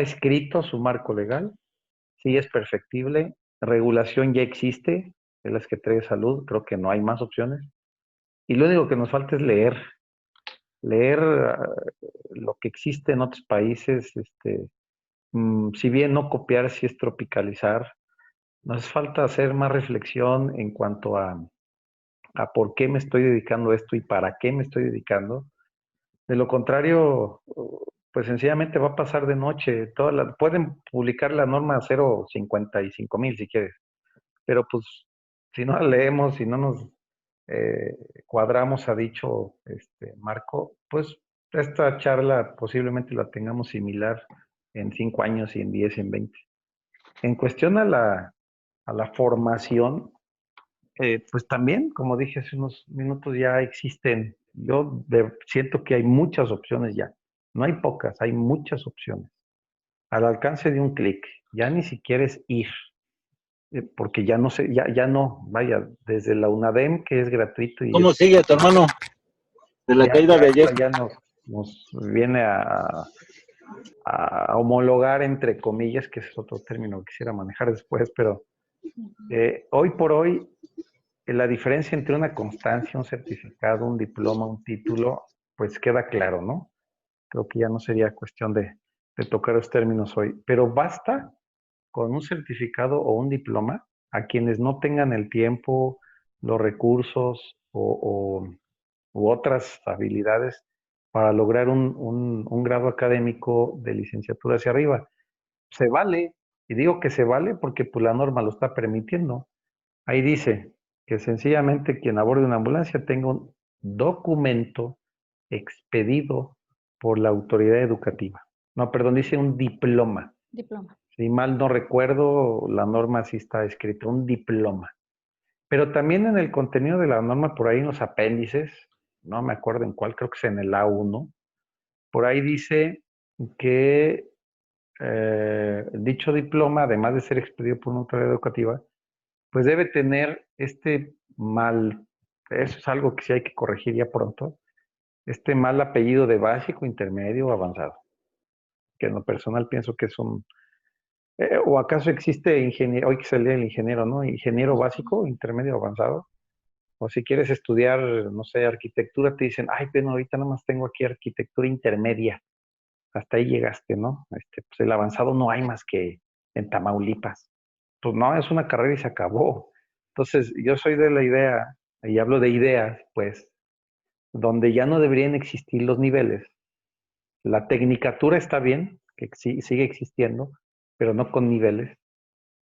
escrito su marco legal, sí es perfectible, regulación ya existe, de las que trae salud, creo que no hay más opciones. Y lo único que nos falta es leer lo que existe en otros países, si bien no copiar, sí es tropicalizar. Nos hace falta hacer más reflexión en cuanto a por qué me estoy dedicando a esto y para qué me estoy dedicando. De lo contrario, pues sencillamente va a pasar de noche. Pueden publicar la norma 055,000 si quieres, pero pues si no la leemos, si no nos eh, cuadramos a dicho marco, pues esta charla posiblemente la tengamos similar en 5 años y en 10 y en 20. En cuestión a la formación, pues también, como dije hace unos minutos, ya existen. Siento que hay muchas opciones ya. No hay pocas, hay muchas opciones. Al alcance de un clic. Ya ni siquiera es ir, porque ya no sé, ya no, vaya, desde la UNADEM, que es gratuito y ¿Cómo es, sigue tu hermano de la caída de ayer? ya nos viene a homologar, entre comillas, que ese es otro término que quisiera manejar después, pero hoy por hoy la diferencia entre una constancia, un certificado, un diploma, un título, pues queda claro, ¿no? Creo que ya no sería cuestión de tocar los términos hoy, pero basta con un certificado o un diploma a quienes no tengan el tiempo, los recursos u otras habilidades para lograr un grado académico de licenciatura hacia arriba. Se vale, y digo que se vale porque pues, la norma lo está permitiendo. Ahí dice que sencillamente quien aborde una ambulancia tenga un documento expedido por la autoridad educativa. No, perdón, dice un diploma. Diploma. Si mal no recuerdo, la norma sí está escrita, un diploma. Pero también en el contenido de la norma, por ahí en los apéndices, no me acuerdo en cuál, creo que es en el A1, por ahí dice que dicho diploma, además de ser expedido por una autoridad educativa, pues debe tener eso es algo que sí hay que corregir ya pronto, este mal apellido de básico, intermedio o avanzado, que en lo personal pienso que es o acaso existe ingeniero, hoy que salía el ingeniero, ¿no? Ingeniero básico, intermedio, avanzado. O si quieres estudiar, no sé, arquitectura, te dicen, ay, pero ahorita nada más tengo aquí arquitectura intermedia. Hasta ahí llegaste, ¿no? Pues el avanzado no hay más que en Tamaulipas. Pues no, es una carrera y se acabó. Entonces, yo soy de la idea, y hablo de ideas, pues, donde ya no deberían existir los niveles. La tecnicatura está bien, que sigue existiendo, pero no con niveles.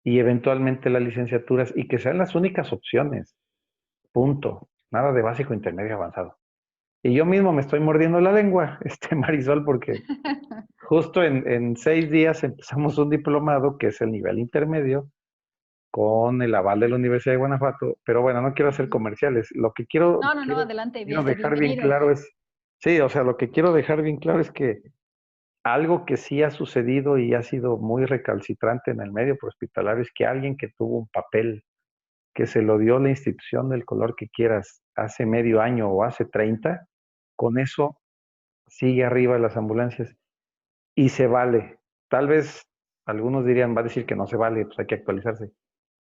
Y eventualmente las licenciaturas, y que sean las únicas opciones. Punto. Nada de básico, intermedio, avanzado. Y yo mismo me estoy mordiendo la lengua, Marisol, porque justo en 6 días empezamos un diplomado que es el nivel intermedio con el aval de la Universidad de Guanajuato. Pero bueno, no quiero hacer comerciales. Lo que No, adelante, quiero dejar bien bienvenido. claro es, sí, o sea, lo que quiero dejar bien claro es que algo que sí ha sucedido y ha sido muy recalcitrante en el medio hospitalario es que alguien que tuvo un papel que se lo dio la institución del color que quieras hace medio año o hace 30, con eso sigue arriba de las ambulancias y se vale. Tal vez algunos dirían, va a decir que no se vale, pues hay que actualizarse.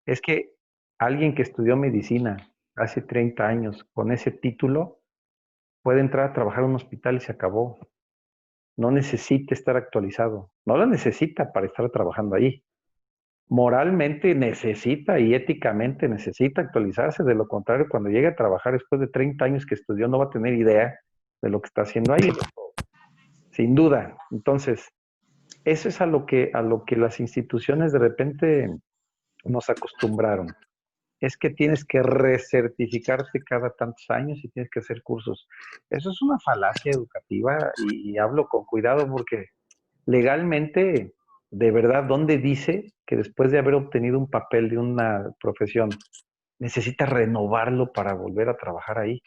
Es que alguien que estudió medicina hace 30 años con ese título puede entrar a trabajar en un hospital y se acabó. No necesita estar actualizado. No lo necesita para estar trabajando ahí. Moralmente necesita y éticamente necesita actualizarse. De lo contrario, cuando llegue a trabajar después de 30 años que estudió, no va a tener idea de lo que está haciendo ahí. Sin duda. Entonces, eso es a lo que las instituciones de repente nos acostumbraron. Es que tienes que recertificarte cada tantos años y tienes que hacer cursos. Eso es una falacia educativa y hablo con cuidado porque legalmente, de verdad, ¿dónde dice que después de haber obtenido un papel de una profesión, necesitas renovarlo para volver a trabajar ahí?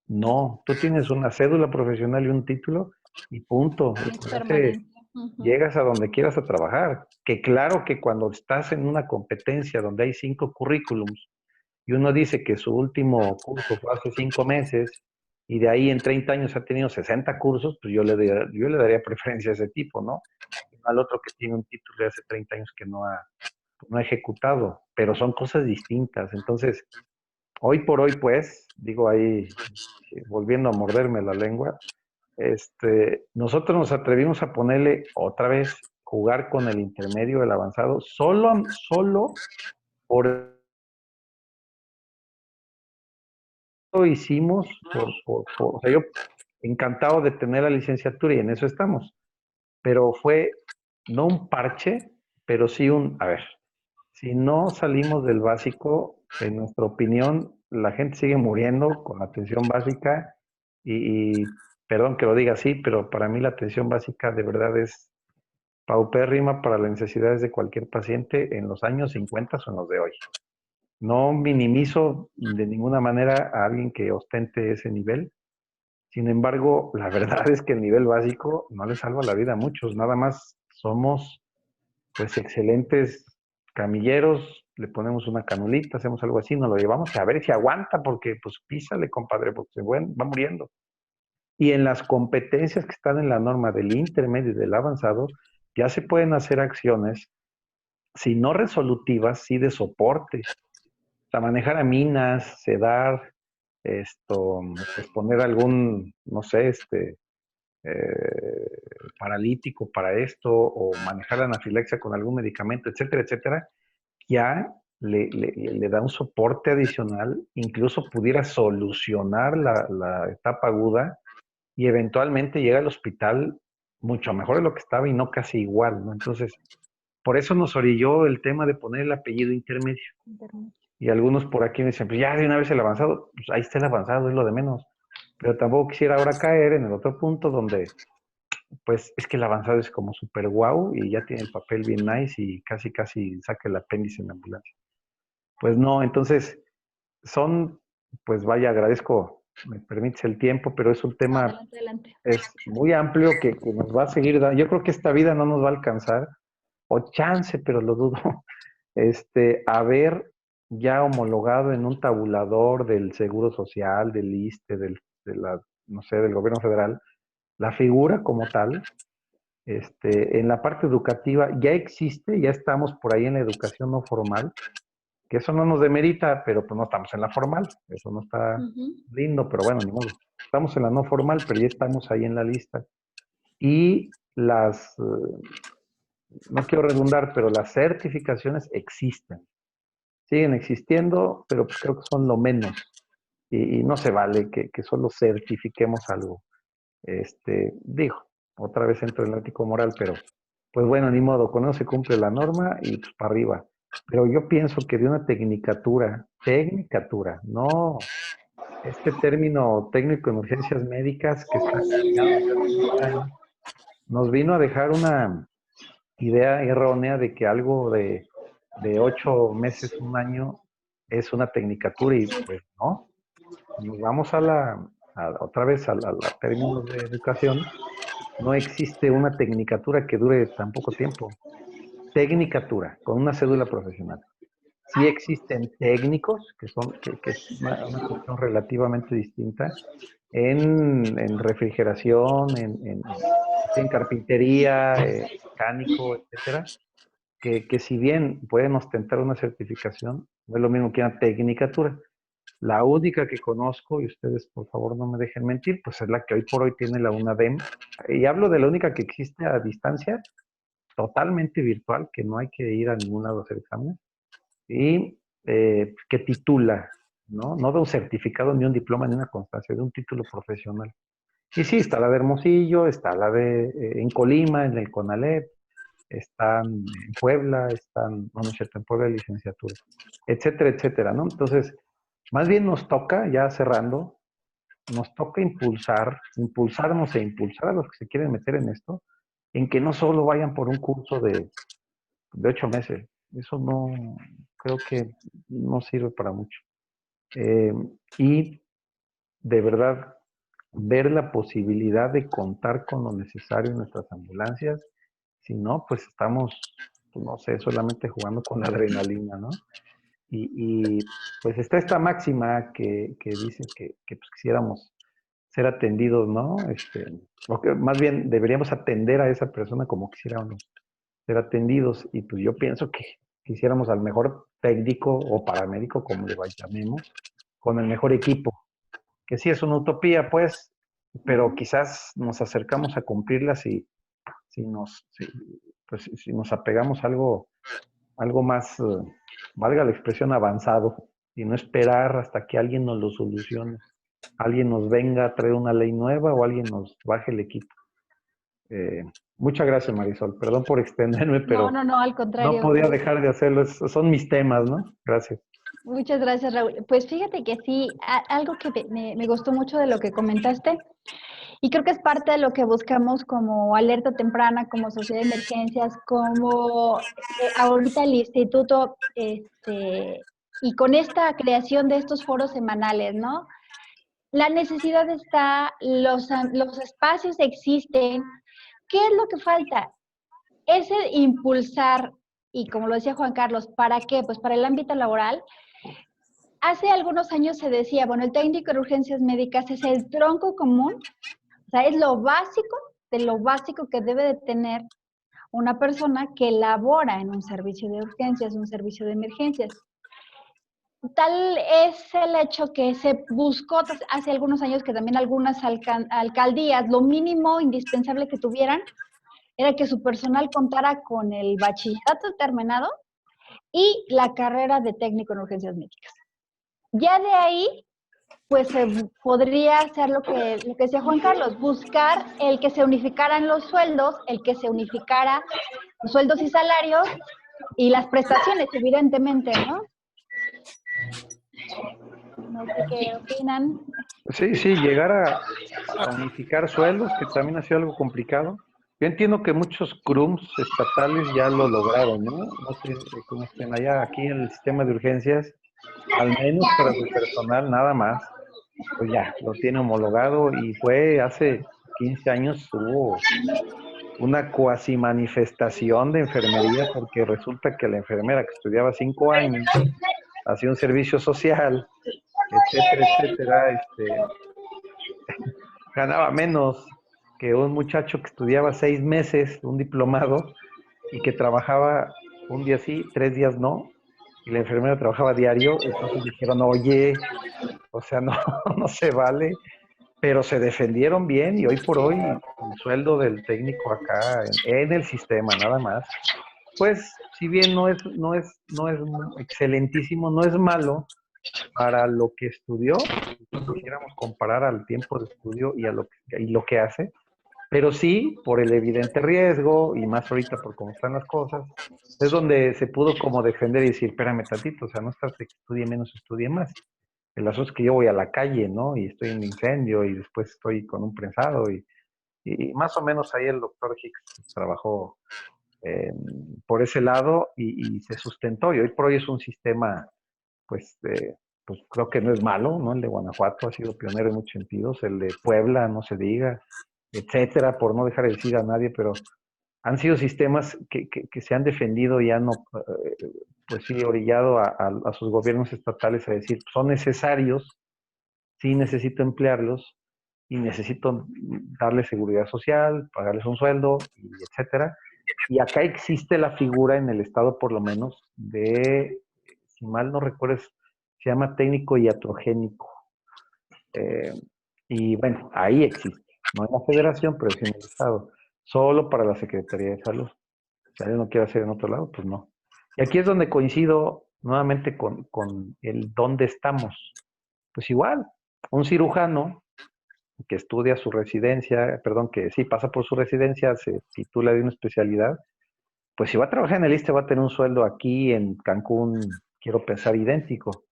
No, tú tienes una cédula profesional y un título y punto. Y Es con ese permanente. Ujú. llegas a donde quieras a trabajar. Que claro que cuando estás en una competencia donde hay 5 currículums y uno dice que su último curso fue hace 5 meses y de ahí en 30 años ha tenido 60 cursos, pues yo le daría preferencia a ese tipo, ¿no? Al otro que tiene un título de hace 30 años que no ha ejecutado, pero son cosas distintas. Entonces, hoy por hoy, pues, digo ahí, volviendo a morderme la lengua, nosotros nos atrevimos a ponerle otra vez, jugar con el intermedio, el avanzado, solo por lo hicimos, o sea, yo encantado de tener la licenciatura y en eso estamos, pero fue no un parche, pero sí a ver, si no salimos del básico, en nuestra opinión, la gente sigue muriendo con la atención básica perdón que lo diga así, pero para mí la atención básica de verdad es paupérrima para las necesidades de cualquier paciente en los años 50 o en los de hoy. No minimizo de ninguna manera a alguien que ostente ese nivel. Sin embargo, la verdad es que el nivel básico no le salva la vida a muchos. Nada más somos pues excelentes camilleros, le ponemos una canulita, hacemos algo así, nos lo llevamos a ver si aguanta, porque pues písale, compadre, porque va muriendo. Y en las competencias que están en la norma del intermedio y del avanzado, ya se pueden hacer acciones, si no resolutivas, sí de soporte. O sea, manejar aminas, sedar, pues poner algún, no sé, paralítico para esto, o manejar la anafilaxia con algún medicamento, etcétera, etcétera, ya le da un soporte adicional, incluso pudiera solucionar la etapa aguda y eventualmente llega al hospital mucho mejor de lo que estaba y no casi igual, ¿no? Entonces, por eso nos orilló el tema de poner el apellido intermedio. Y algunos por aquí me dicen, pues ya de una vez el avanzado, pues ahí está el avanzado, es lo de menos. Pero tampoco quisiera ahora caer en el otro punto donde, pues es que el avanzado es como súper guau y ya tiene el papel bien nice y casi, casi saca el apéndice en la ambulancia. Pues no, entonces pues vaya, agradezco, me permites el tiempo, pero es un tema Adelante, adelante. es muy amplio que nos va a seguir dando. Yo creo que esta vida no nos va a alcanzar, o chance, pero lo dudo, haber ya homologado en un tabulador del Seguro Social, del ISSSTE, no sé, del gobierno federal, la figura como tal. En la parte educativa ya existe, ya estamos por ahí en la educación no formal, que eso no nos demerita, pero pues no estamos en la formal, eso no está lindo, pero bueno, ni modo. Estamos en la no formal, pero ya estamos ahí en la lista. Y no quiero redundar, pero las certificaciones existen, siguen existiendo, pero pues creo que son lo menos. Y no se vale que solo certifiquemos algo. Digo, otra vez entro en el ético moral, pero pues bueno, ni modo, con eso se cumple la norma y pues para arriba. Pero yo pienso que de una tecnicatura, no este término técnico en urgencias médicas que está acuñado desde hace muchos años, nos vino a dejar una idea errónea de que algo de 8 meses, un año, es una tecnicatura y pues no. Nos vamos otra vez a términos de educación. No existe una tecnicatura que dure tan poco tiempo. Tecnicatura, con una cédula profesional. Sí existen técnicos, que es una cuestión relativamente distinta, en refrigeración, en carpintería, mecánico, etcétera, que si bien pueden ostentar una certificación, no es lo mismo que una tecnicatura. La única que conozco, y ustedes por favor no me dejen mentir, pues es la que hoy por hoy tiene la UNADEM. Y hablo de la única que existe a distancia, totalmente virtual, que no hay que ir a ningún lado a hacer exámenes, y que titula, ¿no? No de un certificado, ni un diploma, ni una constancia, de un título profesional. Y sí, está la de Hermosillo, está la de en Colima, en el CONALEP, están en Puebla, no es cierto, en Puebla hay licenciatura, etcétera, etcétera, ¿no? Entonces, más bien nos toca, ya cerrando, nos toca impulsarnos e impulsar a los que se quieren meter en esto, en que no solo vayan por un curso de 8 meses. Eso no, creo que no sirve para mucho. Y de verdad, ver la posibilidad de contar con lo necesario en nuestras ambulancias. Si no, pues estamos, pues no sé, solamente jugando con la adrenalina, ¿no? Y pues está esta máxima que dice que pues quisiéramos ser atendidos, ¿no? O que más bien deberíamos atender a esa persona como quisiéramos ser atendidos. Y pues yo pienso que quisiéramos al mejor técnico o paramédico, como le llamemos, con el mejor equipo. Que sí es una utopía, pues, pero quizás nos acercamos a cumplirla si nos apegamos a algo más, valga la expresión, avanzado, y no esperar hasta que alguien nos lo solucione, alguien nos venga a traer una ley nueva o alguien nos baje el equipo. Muchas gracias, Marisol. Perdón por extenderme, pero No, al no contrario. podía dejar de hacerlo. Son mis temas, ¿no? Gracias. Muchas gracias, Raúl. Pues fíjate que sí, algo que me gustó mucho de lo que comentaste, y creo que es parte de lo que buscamos como alerta temprana, como sociedad de emergencias, como ahorita el instituto, y con esta creación de estos foros semanales, ¿no? La necesidad está, los espacios existen. ¿Qué es lo que falta? Es el impulsar, y como lo decía Juan Carlos, ¿para qué? Pues para el ámbito laboral. Hace algunos años se decía, bueno, el técnico en urgencias médicas es el tronco común, o sea, es lo básico de lo básico que debe de tener una persona que labora en un servicio de urgencias, un servicio de emergencias. Tal es el hecho que se buscó hace algunos años que también algunas alcaldías, lo mínimo indispensable que tuvieran era que su personal contara con el bachillerato terminado y la carrera de técnico en urgencias médicas. Ya de ahí, pues se podría hacer lo que decía Juan Carlos, buscar el que se unificaran los sueldos, el que se unificara los sueldos y salarios y las prestaciones, evidentemente, ¿no? No sé qué opinan. Sí, llegar a unificar sueldos, que también ha sido algo complicado. Yo entiendo que muchos CRUMs estatales ya lo lograron, ¿no? No sé cómo estén allá. Aquí en el sistema de urgencias, al menos para su personal, nada más, pues ya, lo tiene homologado y fue hace 15 años, hubo una cuasi manifestación de enfermería porque resulta que la enfermera que estudiaba 5 años, hacía un servicio social, etcétera, etcétera, ganaba menos que un muchacho que estudiaba 6 meses, un diplomado, y que trabajaba un día sí, 3 días no, y la enfermera trabajaba diario, entonces dijeron, oye, o sea, no, no se vale, pero se defendieron bien y hoy por hoy el sueldo del técnico acá en el sistema nada más, pues si bien no es excelentísimo, no es malo para lo que estudió, si quisiéramos comparar al tiempo de estudio y lo que hace, pero sí, por el evidente riesgo, y más ahorita por cómo están las cosas, es donde se pudo como defender y decir, espérame tantito, o sea, no es que estudie menos, estudie más. El asunto es que yo voy a la calle, ¿no? Y estoy en un incendio y después estoy con un prensado y más o menos ahí el doctor Hicks trabajó eh, por ese lado y se sustentó. Y hoy por hoy es un sistema, pues, pues creo que no es malo, ¿no? El de Guanajuato ha sido pionero en muchos sentidos, el de Puebla, no se diga, etcétera, por no dejar de decir a nadie, pero han sido sistemas que se han defendido y han, pues sí, orillado a sus gobiernos estatales a decir, son necesarios, sí necesito emplearlos y necesito darles seguridad social, pagarles un sueldo, y etcétera. Y acá existe la figura en el Estado, por lo menos, de, si mal no recuerdo, se llama técnico iatrogénico. Eh, y bueno, ahí existe. No en la federación, pero sí en el Estado. Solo para la Secretaría de Salud. Si alguien lo quiere hacer en otro lado, pues no. Y aquí es donde coincido nuevamente con el dónde estamos. Pues igual, un cirujano que estudia su residencia, perdón, que sí pasa por su residencia, se titula de una especialidad, pues si va a trabajar en el ISSSTE va a tener un sueldo aquí en Cancún, quiero pensar idéntico.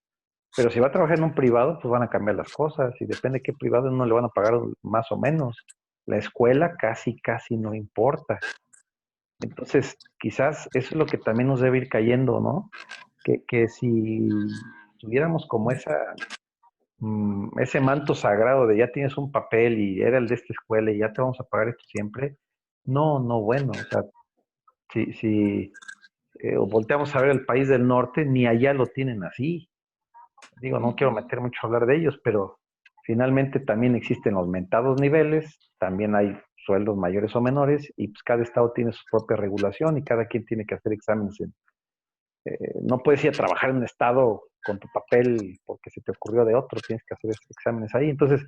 Pero si va a trabajar en un privado, pues van a cambiar las cosas y depende de qué privado no le van a pagar más o menos. La escuela casi no importa. Entonces, quizás eso es lo que también nos debe ir cayendo, ¿no? Que si tuviéramos como ese manto sagrado de ya tienes un papel y era el de esta escuela y ya te vamos a pagar esto siempre, no, no, bueno, o sea, si volteamos a ver el país del norte, ni allá lo tienen así. Digo, no quiero meter mucho a hablar de ellos, pero finalmente también existen los mentados niveles, también hay sueldos mayores o menores, y pues cada estado tiene su propia regulación y cada quien tiene que hacer exámenes. No puedes ir a trabajar en un estado con tu papel porque se te ocurrió de otro, tienes que hacer esos exámenes ahí. Entonces,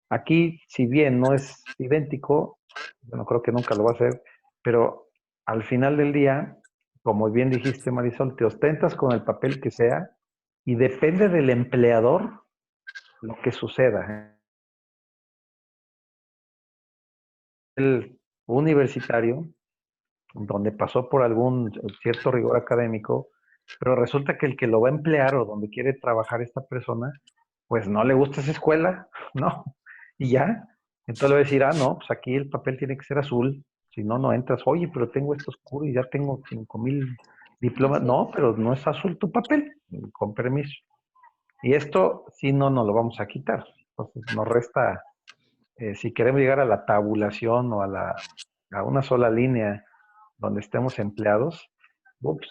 aquí, si bien no es idéntico, bueno, creo que nunca lo va a ser, pero al final del día, como bien dijiste, Marisol, te ostentas con el papel que sea y depende del empleador lo que suceda. El universitario, donde pasó por algún cierto rigor académico, pero resulta que el que lo va a emplear o donde quiere trabajar esta persona, pues no le gusta esa escuela, ¿no? Y ya, entonces le va a decir, no, pues aquí el papel tiene que ser azul, si no, no entras. Oye, pero tengo esto oscuro y ya tengo 5,000 diplomas. Así es. No, pero no es azul tu papel, con permiso. Y esto, si no, no lo vamos a quitar. Entonces nos resta, si queremos llegar a la tabulación o a una sola línea donde estemos empleados, ups,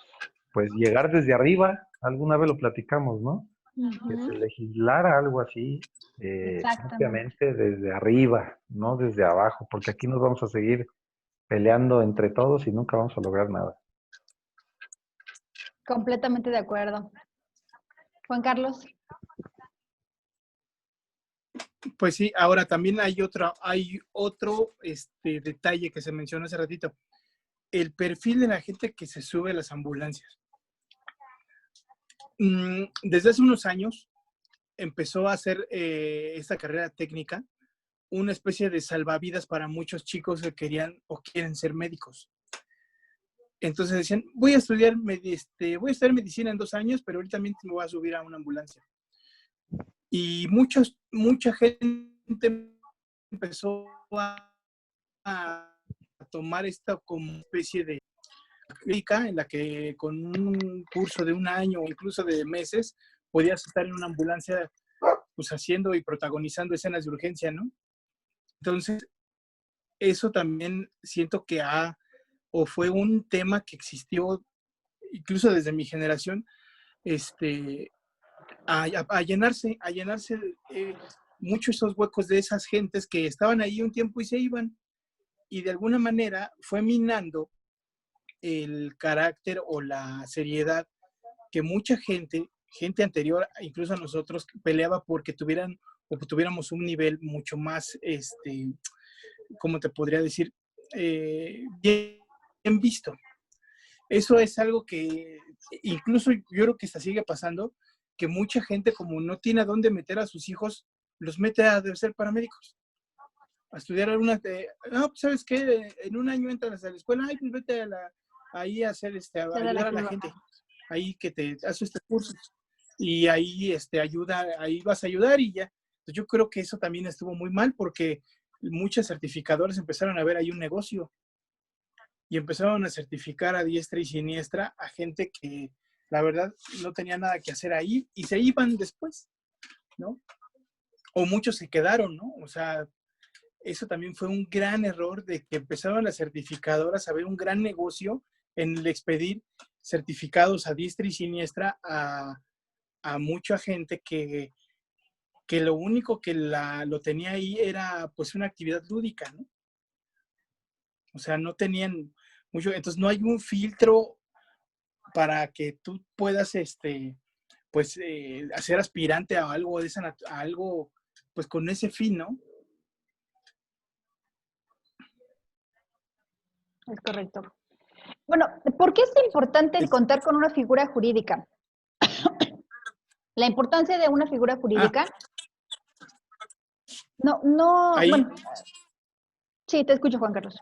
pues llegar desde arriba, alguna vez lo platicamos, ¿no? Que se Ujú. legislara algo así, Exactamente. ampliamente desde arriba, no desde abajo, porque aquí nos vamos a seguir peleando entre todos y nunca vamos a lograr nada. Completamente de acuerdo. Juan Carlos. Pues sí, ahora también hay otro detalle que se mencionó hace ratito. El perfil de la gente que se sube a las ambulancias. Desde hace unos años empezó a hacer esta carrera técnica una especie de salvavidas para muchos chicos que querían o quieren ser médicos. Entonces decían, voy a estudiar medicina en 2 años, pero ahorita también me voy a subir a una ambulancia. Y mucha gente empezó a tomar esto como especie de clínica en la que con un curso de 1 año o incluso de meses podías estar en una ambulancia pues haciendo y protagonizando escenas de urgencia, ¿no? Entonces, eso también siento que o fue un tema que existió incluso desde mi generación, a llenarse mucho esos huecos de esas gentes que estaban ahí un tiempo y se iban. Y de alguna manera fue minando el carácter o la seriedad que mucha gente anterior, incluso a nosotros, peleaba porque tuviéramos un nivel mucho más, ¿cómo te podría decir? Bien visto. Eso es algo que incluso yo creo que hasta sigue pasando, que mucha gente como no tiene a dónde meter a sus hijos, los mete a ser paramédicos, a estudiar algunas, no, pues, ¿sabes qué? En un año entras a la escuela, ay, pues vete ahí a hacer, a ayudar a la gente, ahí que te hace este curso, y ahí ahí vas a ayudar y ya. Entonces, yo creo que eso también estuvo muy mal porque muchos certificadores empezaron a ver ahí un negocio y empezaron a certificar a diestra y siniestra a gente que la verdad no tenía nada que hacer ahí y se iban después, ¿no? O muchos se quedaron, ¿no? O sea, eso también fue un gran error de que empezaron las certificadoras a ver un gran negocio en el expedir certificados a diestra y siniestra a mucha gente que lo único que lo tenía ahí era pues una actividad lúdica, ¿no? O sea, no tenían mucho, entonces no hay un filtro para que tú puedas, pues, hacer aspirante a algo a algo, pues, con ese fin, ¿no? Es correcto. Bueno, ¿por qué es importante el contar con una figura jurídica? La importancia de una figura jurídica. Ahí, bueno. Sí, te escucho, Juan Carlos.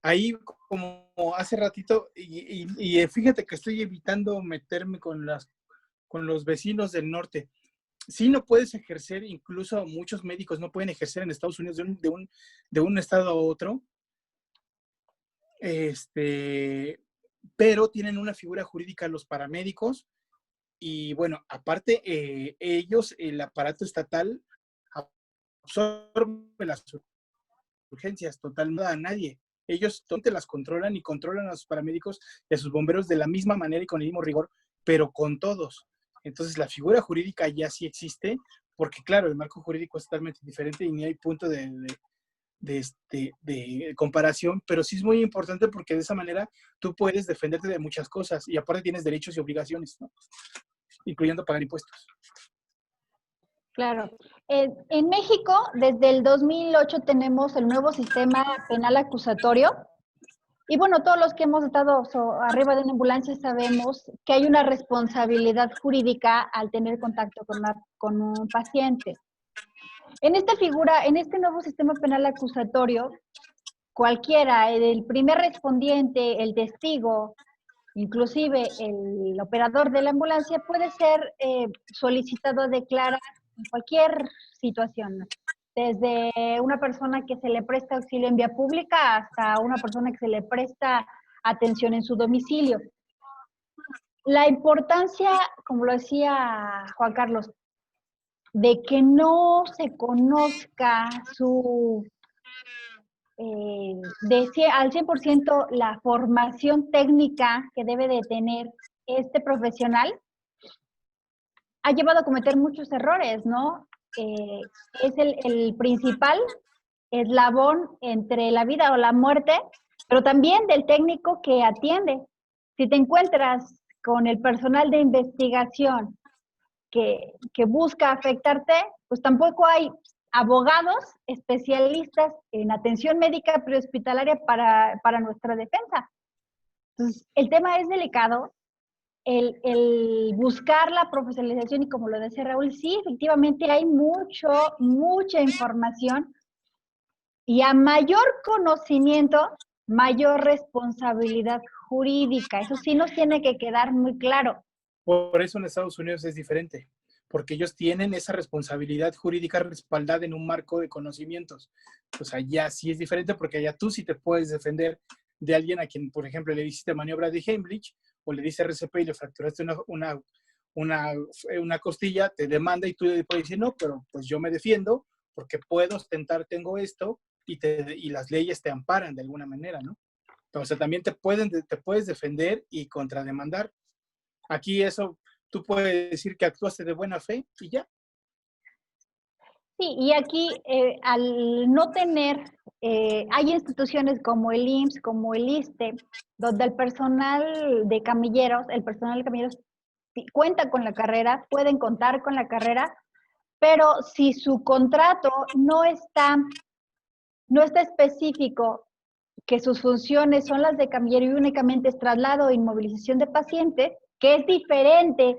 Ahí, como hace ratito, y fíjate que estoy evitando meterme con los vecinos del norte. Sí, no puedes ejercer, incluso muchos médicos no pueden ejercer en Estados Unidos de un estado a otro, pero tienen una figura jurídica los paramédicos y bueno, aparte ellos, el aparato estatal absorbe las urgencias, totalmente a nadie. Ellos te las controlan y controlan a sus paramédicos y a sus bomberos de la misma manera y con el mismo rigor, pero con todos. Entonces la figura jurídica ya sí existe, porque claro, el marco jurídico es totalmente diferente y ni hay punto de comparación, pero sí es muy importante porque de esa manera tú puedes defenderte de muchas cosas y aparte tienes derechos y obligaciones, ¿no? Incluyendo pagar impuestos. Claro. En México, desde el 2008 tenemos el nuevo sistema penal acusatorio. Y bueno, todos los que hemos estado arriba de una ambulancia sabemos que hay una responsabilidad jurídica al tener contacto con un paciente. En esta figura, en este nuevo sistema penal acusatorio, cualquiera, el primer respondiente, el testigo, inclusive el operador de la ambulancia puede ser solicitado a declarar en cualquier situación, desde una persona que se le presta auxilio en vía pública hasta una persona que se le presta atención en su domicilio. La importancia, como lo decía Juan Carlos, de que no se conozca al 100% la formación técnica que debe de tener este profesional, ha llevado a cometer muchos errores, ¿no? Es el principal eslabón entre la vida o la muerte, pero también del técnico que atiende. Si te encuentras con el personal de investigación que busca afectarte, pues tampoco hay abogados especialistas en atención médica prehospitalaria para nuestra defensa. Entonces, el tema es delicado, el buscar la profesionalización y como lo decía Raúl, sí, efectivamente hay mucha información y a mayor conocimiento, mayor responsabilidad jurídica. Eso sí nos tiene que quedar muy claro. Por eso en Estados Unidos es diferente, porque ellos tienen esa responsabilidad jurídica respaldada en un marco de conocimientos. Pues allá sí es diferente porque allá tú sí te puedes defender de alguien a quien, por ejemplo, le hiciste maniobra de Heimlich o le diste RCP y le fracturaste una costilla, te demanda y tú le puedes decir, no, pero pues yo me defiendo porque puedo ostentar, tengo esto y las leyes te amparan de alguna manera, ¿no? Entonces también te puedes defender y contrademandar. Aquí eso, tú puedes decir que actuaste de buena fe y ya. Sí, y aquí al no tener, hay instituciones como el IMSS, como el ISSSTE, donde el personal de camilleros cuenta con la carrera, pueden contar con la carrera, pero si su contrato no está específico, que sus funciones son las de cambiar y únicamente es traslado e inmovilización de paciente, que es diferente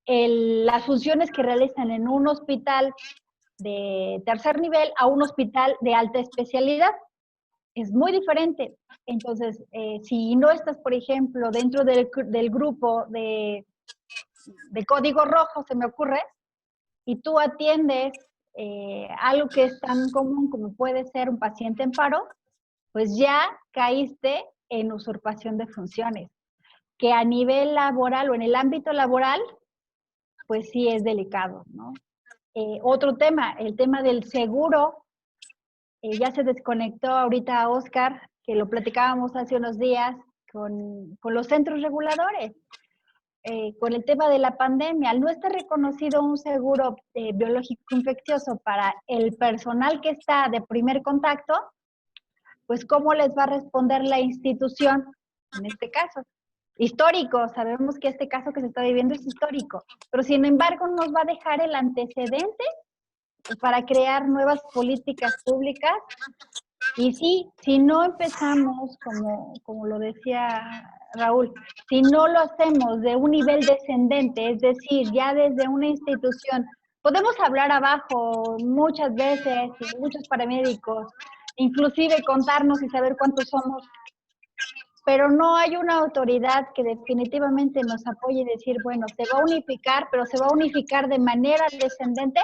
las funciones que realizan en un hospital de tercer nivel a un hospital de alta especialidad. Es muy diferente. Entonces, si no estás, por ejemplo, dentro del grupo de código rojo, se me ocurre, y tú atiendes algo que es tan común como puede ser un paciente en paro, pues ya caíste en usurpación de funciones, que a nivel laboral o en el ámbito laboral, pues sí es delicado, ¿no? Otro tema, el tema del seguro, ya se desconectó ahorita Oscar, que lo platicábamos hace unos días con los centros reguladores. Con el tema de la pandemia, al no estar reconocido un seguro biológico infeccioso para el personal que está de primer contacto, pues ¿cómo les va a responder la institución en este caso? Histórico, sabemos que este caso que se está viviendo es histórico, pero sin embargo nos va a dejar el antecedente para crear nuevas políticas públicas. Y sí, si no empezamos, como lo decía Raúl, si no lo hacemos de un nivel descendente, es decir, ya desde una institución, podemos hablar abajo muchas veces, y muchos paramédicos, inclusive contarnos y saber cuántos somos, pero no hay una autoridad que definitivamente nos apoye y decir, bueno, se va a unificar, pero se va a unificar de manera descendente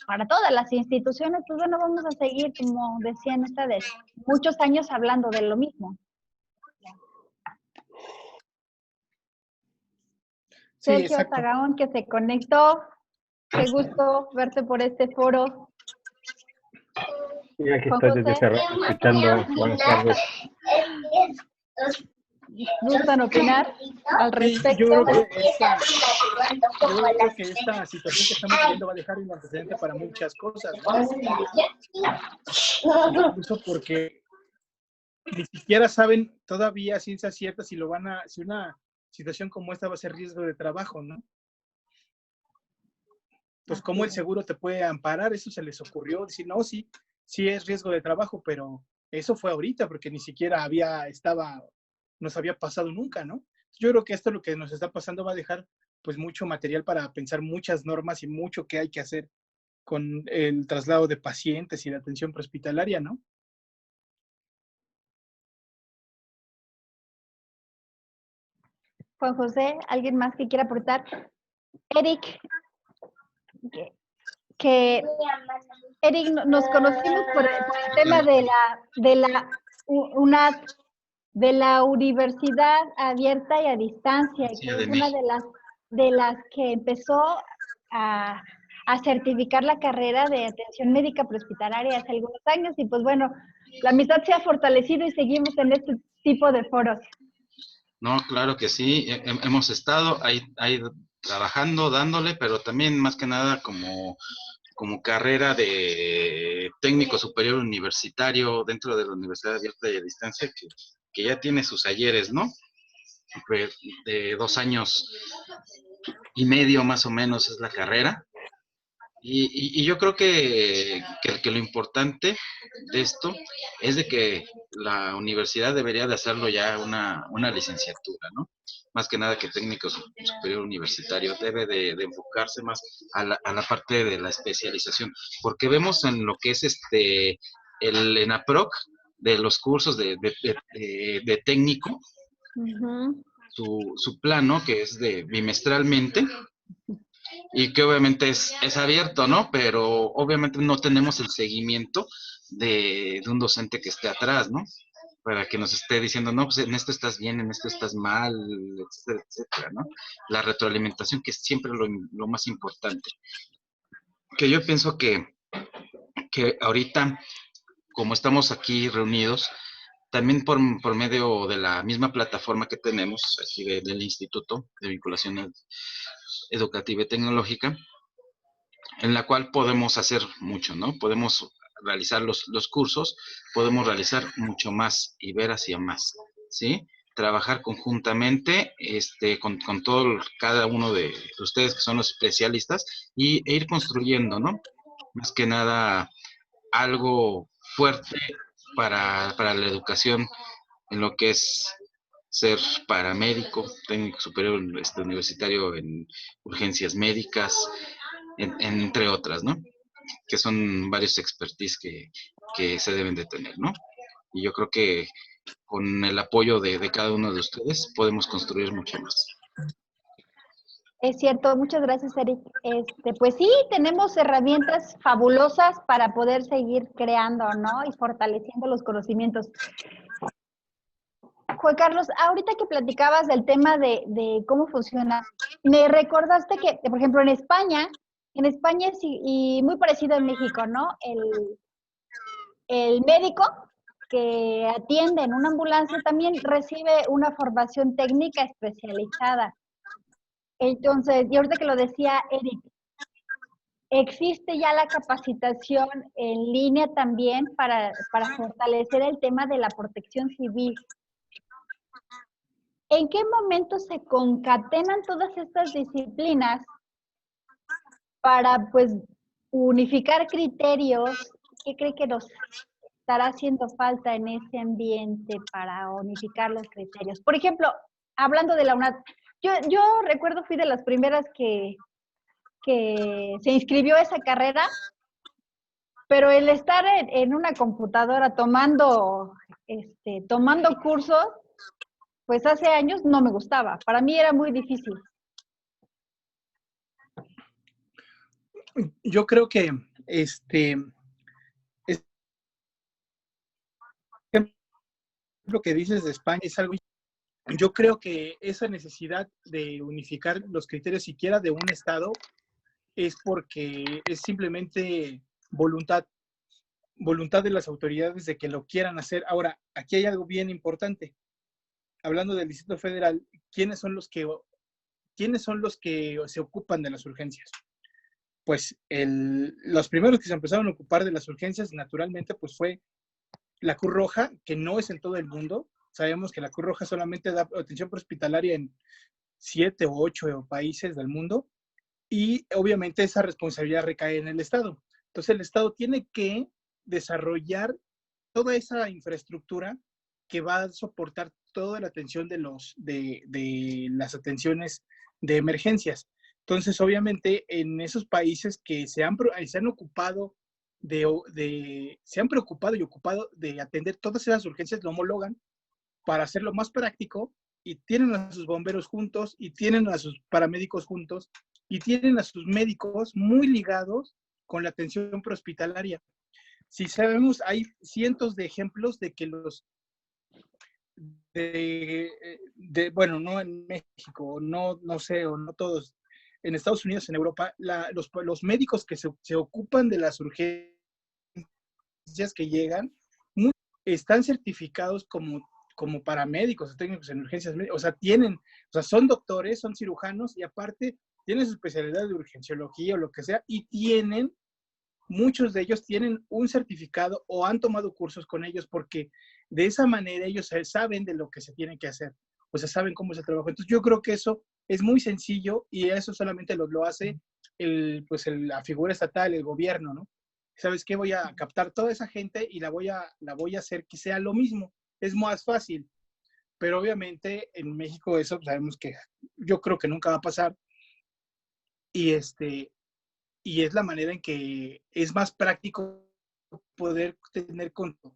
para todas las instituciones. Pues bueno, vamos a seguir, como decían ustedes, muchos años hablando de lo mismo. Sí, Sergio exacto. Sagaón, que se conectó. Qué gusto verte por este foro. Sí, aquí Juan estoy desde José, hace rato escuchando. Buenas tardes. ¿gustan opinar al Sí, respecto? yo creo que esta situación que estamos viviendo va a dejar un antecedente para muchas cosas, ¿no? Incluso porque ni siquiera saben todavía a ciencia cierta si una situación como esta va a ser riesgo de trabajo, ¿no? Pues cómo el seguro te puede amparar, eso se les ocurrió, decir, no, sí es riesgo de trabajo, pero eso fue ahorita, porque ni siquiera nos había pasado nunca, ¿no? Yo creo que esto lo que nos está pasando va a dejar pues mucho material para pensar muchas normas y mucho que hay que hacer con el traslado de pacientes y la atención prehospitalaria, ¿no? Juan José, ¿alguien más que quiera aportar? Eric, Eric, nos conocimos por el tema de la Universidad Abierta y a Distancia, que es una de las que empezó a certificar la carrera de atención médica prehospitalaria hace algunos años, y pues bueno, la amistad se ha fortalecido y seguimos en este tipo de foros. No, claro que sí, hemos estado ahí trabajando, dándole, pero también más que nada como carrera de técnico superior universitario dentro de la Universidad Abierta y a Distancia, que ya tiene sus ayeres, ¿no? De 2 años y medio más o menos es la carrera. Y yo creo que lo importante de esto es de que la universidad debería de hacerlo ya una licenciatura, ¿no? Más que nada que técnico superior universitario debe de enfocarse más a la parte de la especialización, porque vemos en lo que es el ENAPROC de los cursos de técnico, su plano que es de bimestralmente, y que obviamente es abierto, ¿no? Pero obviamente no tenemos el seguimiento de un docente que esté atrás, ¿no? Para que nos esté diciendo, no, pues en esto estás bien, en esto estás mal, etcétera, etcétera, ¿no? La retroalimentación, que es siempre lo más importante. Que yo pienso que ahorita, como estamos aquí reunidos, también por medio de la misma plataforma que tenemos aquí del Instituto de Vinculación Educativa y Tecnológica, en la cual podemos hacer mucho, ¿no? Podemos realizar los cursos, podemos realizar mucho más y ver hacia más, ¿sí? trabajar conjuntamente con cada uno de ustedes que son los especialistas e ir construyendo, ¿no? Más que nada algo fuerte para la educación en lo que es ser paramédico, técnico superior universitario en urgencias médicas, entre otras, ¿no? Que son varios expertise que se deben de tener, ¿no? Y yo creo que con el apoyo de cada uno de ustedes podemos construir mucho más. Es cierto, muchas gracias, Eric. Pues sí, tenemos herramientas fabulosas para poder seguir creando, ¿no? Y fortaleciendo los conocimientos. Juan Carlos, ahorita que platicabas del tema de cómo funciona, me recordaste que, por ejemplo, en España y muy parecido en México, ¿no? El médico que atiende en una ambulancia también recibe una formación técnica especializada. Entonces, y ahorita que lo decía Eric, existe ya la capacitación en línea también para fortalecer el tema de la protección civil. ¿En qué momento se concatenan todas estas disciplinas para, pues, unificar criterios? ¿Qué cree que nos estará haciendo falta en ese ambiente para unificar los criterios? Por ejemplo, hablando de la UNAD, yo recuerdo, fui de las primeras que se inscribió a esa carrera, pero el estar en una computadora tomando cursos, pues hace años no me gustaba. Para mí era muy difícil. Yo creo que lo que dices de España es algo. Yo creo que esa necesidad de unificar los criterios siquiera de un estado es porque es simplemente voluntad de las autoridades de que lo quieran hacer. Ahora, aquí hay algo bien importante. Hablando del Distrito Federal, ¿quiénes son los que se ocupan de las urgencias? Pues los primeros que se empezaron a ocupar de las urgencias, naturalmente, pues fue la Cruz Roja, que no es en todo el mundo. Sabemos que la Cruz Roja solamente da atención prehospitalaria en 7 o 8 países del mundo, y obviamente esa responsabilidad recae en el Estado. Entonces el Estado tiene que desarrollar toda esa infraestructura que va a soportar toda la atención de las atenciones de emergencias. Entonces, obviamente, en esos países que se han preocupado y ocupado de atender todas esas urgencias, lo homologan para hacerlo más práctico, y tienen a sus bomberos juntos, y tienen a sus paramédicos juntos, y tienen a sus médicos muy ligados con la atención prehospitalaria. Si sabemos, hay cientos de ejemplos de que bueno, no en México, no sé, o no todos, en Estados Unidos, en Europa, los médicos que se ocupan de las urgencias que llegan, están certificados como paramédicos o técnicos en urgencias médicas. O sea, son doctores, son cirujanos, y aparte tienen su especialidad de urgenciología o lo que sea, y muchos de ellos tienen un certificado o han tomado cursos con ellos, porque de esa manera ellos saben de lo que se tiene que hacer, o sea, saben cómo se trabaja. Entonces yo creo que eso es muy sencillo, y eso solamente lo hace la figura estatal, el gobierno, ¿no? ¿Sabes qué? Voy a captar toda esa gente y la voy a hacer que sea lo mismo. Es más fácil, pero obviamente en México eso sabemos que yo creo que nunca va a pasar, y es la manera en que es más práctico poder tener control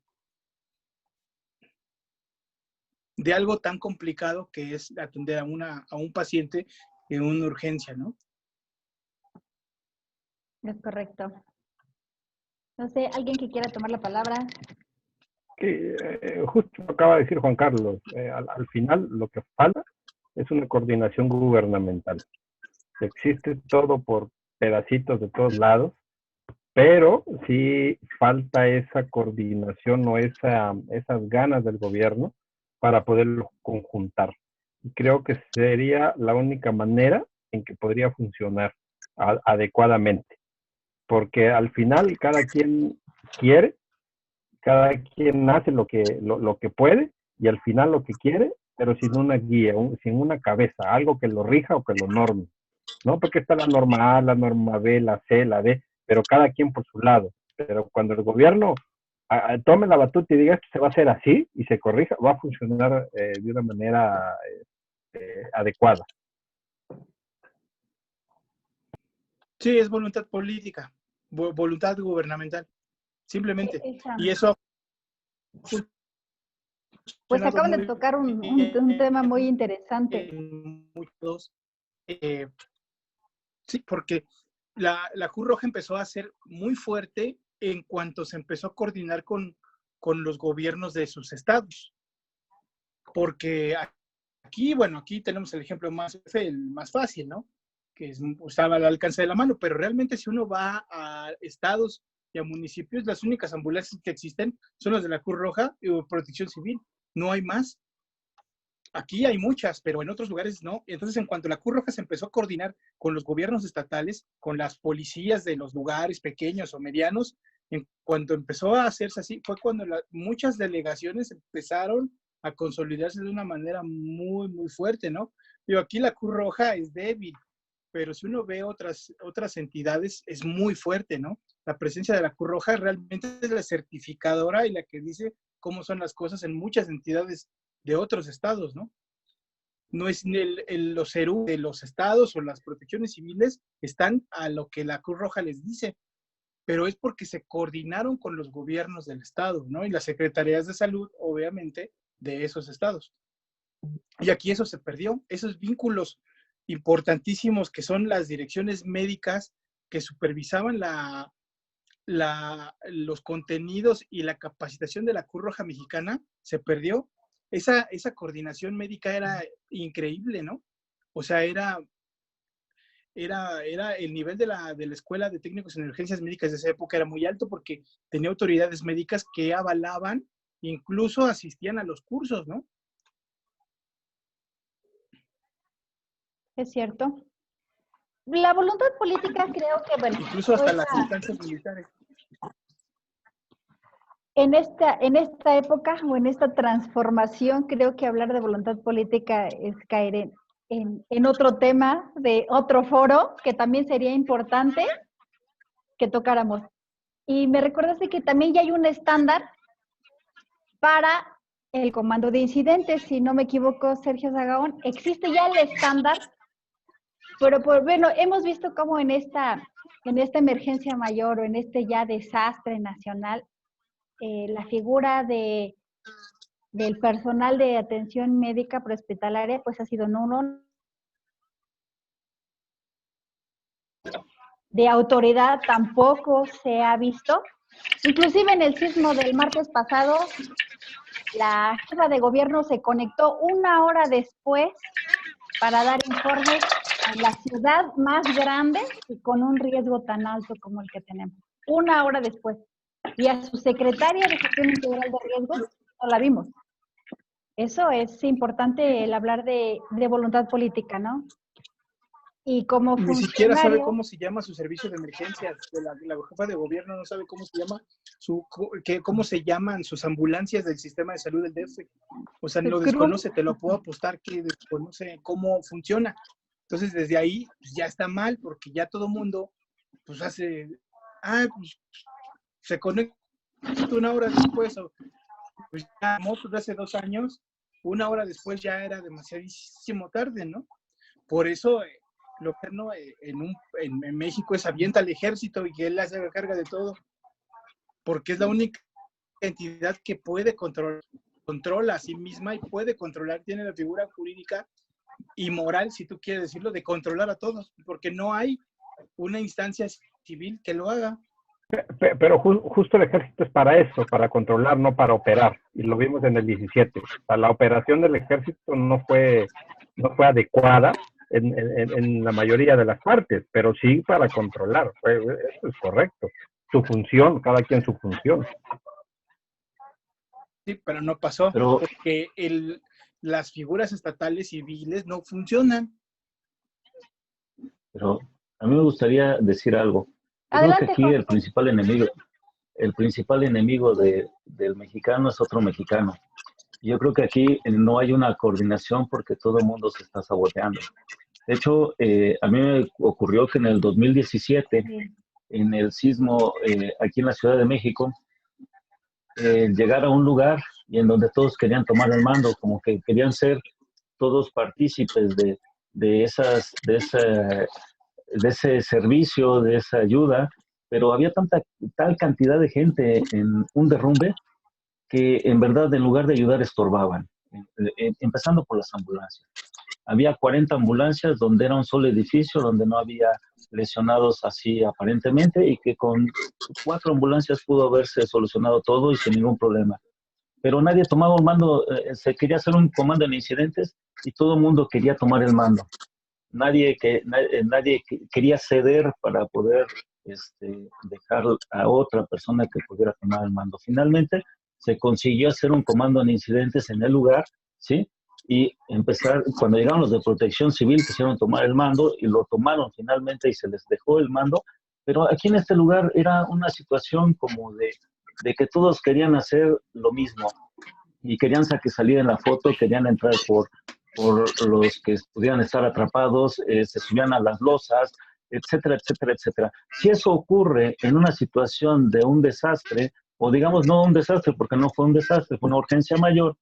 de algo tan complicado que es atender a un paciente en una urgencia, ¿no? Es correcto. No sé, ¿alguien que quiera tomar la palabra? Justo acaba de decir Juan Carlos, al final lo que falta es una coordinación gubernamental. Existe todo por pedacitos de todos lados, pero sí falta esa coordinación o esas ganas del gobierno para poderlo conjuntar. Y creo que sería la única manera en que podría funcionar adecuadamente, porque al final cada quien quiere, cada quien hace lo que puede, y al final lo que quiere pero sin una guía, sin una cabeza, algo que lo rija o que lo norme, ¿no? Porque está la norma A, la norma B, la C, la D, pero cada quien por su lado. Pero cuando el gobierno tome la batuta y diga esto se va a hacer así y se corrija, va a funcionar de una manera adecuada. Sí, es voluntad política, voluntad gubernamental, simplemente. Y eso pues acaban de tocar un tema muy interesante. Muchos, sí, porque la Cruz Roja empezó a ser muy fuerte en cuanto se empezó a coordinar con los gobiernos de sus estados. Porque aquí, bueno, aquí tenemos el ejemplo el más fácil, ¿no? Que estaba al alcance de la mano, pero realmente si uno va a estados y a municipios, las únicas ambulancias que existen son las de la Cruz Roja y Protección Civil. No hay más. Aquí hay muchas, pero en otros lugares no. Entonces, en cuanto la Cruz Roja se empezó a coordinar con los gobiernos estatales, con las policías de los lugares pequeños o medianos, en cuanto empezó a hacerse así, fue cuando muchas delegaciones empezaron a consolidarse de una manera muy, muy fuerte, ¿no? Digo, aquí la Cruz Roja es débil, pero si uno ve otras entidades, es muy fuerte, ¿no? La presencia de la Cruz Roja realmente es la certificadora y la que dice cómo son las cosas en muchas entidades de otros estados, ¿no? No es los CERU de los estados o las protecciones civiles están a lo que la Cruz Roja les dice, pero es porque se coordinaron con los gobiernos del estado, ¿no? Y las secretarías de salud, obviamente, de esos estados. Y aquí eso se perdió, esos vínculos importantísimos que son las direcciones médicas que supervisaban los contenidos y la capacitación de la Cruz Roja Mexicana, se perdió. Esa coordinación médica era increíble, ¿no? O sea, era el nivel de la Escuela de Técnicos en Urgencias Médicas de esa época era muy alto porque tenía autoridades médicas que avalaban, incluso asistían a los cursos, ¿no? Es cierto. La voluntad política creo que, bueno, incluso hasta las instancias militares. En esta época o en esta transformación, creo que hablar de voluntad política es caer en otro tema, de otro foro, que también sería importante que tocáramos. Y me recordaste que también ya hay un estándar para el comando de incidentes, si no me equivoco, Sergio Sagaón, existe ya el estándar, pero bueno, hemos visto cómo en esta emergencia mayor o en este ya desastre nacional, la figura del personal de atención médica prehospitalaria pues ha sido nulo, de autoridad tampoco se ha visto. Inclusive en el sismo del martes pasado, la jefa de gobierno se conectó 1 hora después para dar informes en la ciudad más grande y con un riesgo tan alto como el que tenemos. 1 hora después. Y a su secretaria de Gestión Integral de Riesgos no la vimos. Eso es importante, el hablar de voluntad política, ¿no? Y como Ni siquiera sabe cómo se llama su servicio de emergencias. La jefa de gobierno no sabe cómo se llama cómo se llaman sus ambulancias del sistema de salud del DF. O sea, lo desconoce, te lo puedo apostar que desconoce cómo funciona. Entonces, desde ahí pues, ya está mal, porque ya todo mundo pues hace, pues se conecta 1 hora después, o pues ya motos de hace 2 años, 1 hora después ya era demasiadísimo tarde, ¿no? Por eso lo que no en México es avienta al ejército y que él hace la carga de todo, porque es la única entidad que puede controla a sí misma y puede controlar, tiene la figura jurídica y moral, si tú quieres decirlo, de controlar a todos, porque no hay una instancia civil que lo haga. Pero justo el ejército es para eso, para controlar, no para operar. Y lo vimos en el 17. O sea, la operación del ejército no fue adecuada en la mayoría de las partes, pero sí para controlar. Eso es correcto. Su función, cada quien su función. Sí, pero no pasó, porque las figuras estatales civiles no funcionan. Pero a mí me gustaría decir algo. Adelante, creo que aquí el principal enemigo del mexicano es otro mexicano. Yo creo que aquí no hay una coordinación porque todo el mundo se está saboteando. De hecho, a mí me ocurrió que en el 2017, en el sismo aquí en la Ciudad de México, llegar a un lugar y en donde todos querían tomar el mando, como que querían ser todos partícipes de ese servicio, de esa ayuda, pero había tal cantidad de gente en un derrumbe que en verdad en lugar de ayudar estorbaban, empezando por las ambulancias. Había 40 ambulancias donde era un solo edificio, donde no había lesionados así aparentemente y que con 4 ambulancias pudo haberse solucionado todo y sin ningún problema. Pero nadie tomaba un mando, se quería hacer un comando en incidentes y todo el mundo quería tomar el mando. Nadie quería ceder para poder dejar a otra persona que pudiera tomar el mando. Finalmente se consiguió hacer un comando en incidentes en el lugar, ¿sí? Y empezar, cuando llegaron los de protección civil, quisieron tomar el mando y lo tomaron finalmente y se les dejó el mando. Pero aquí en este lugar era una situación como de que todos querían hacer lo mismo y querían que saliera en la foto, querían entrar por los que pudieran estar atrapados, se subían a las losas, etcétera, etcétera, etcétera. Si eso ocurre en una situación de un desastre, o digamos no un desastre, porque no fue un desastre, fue una urgencia mayor,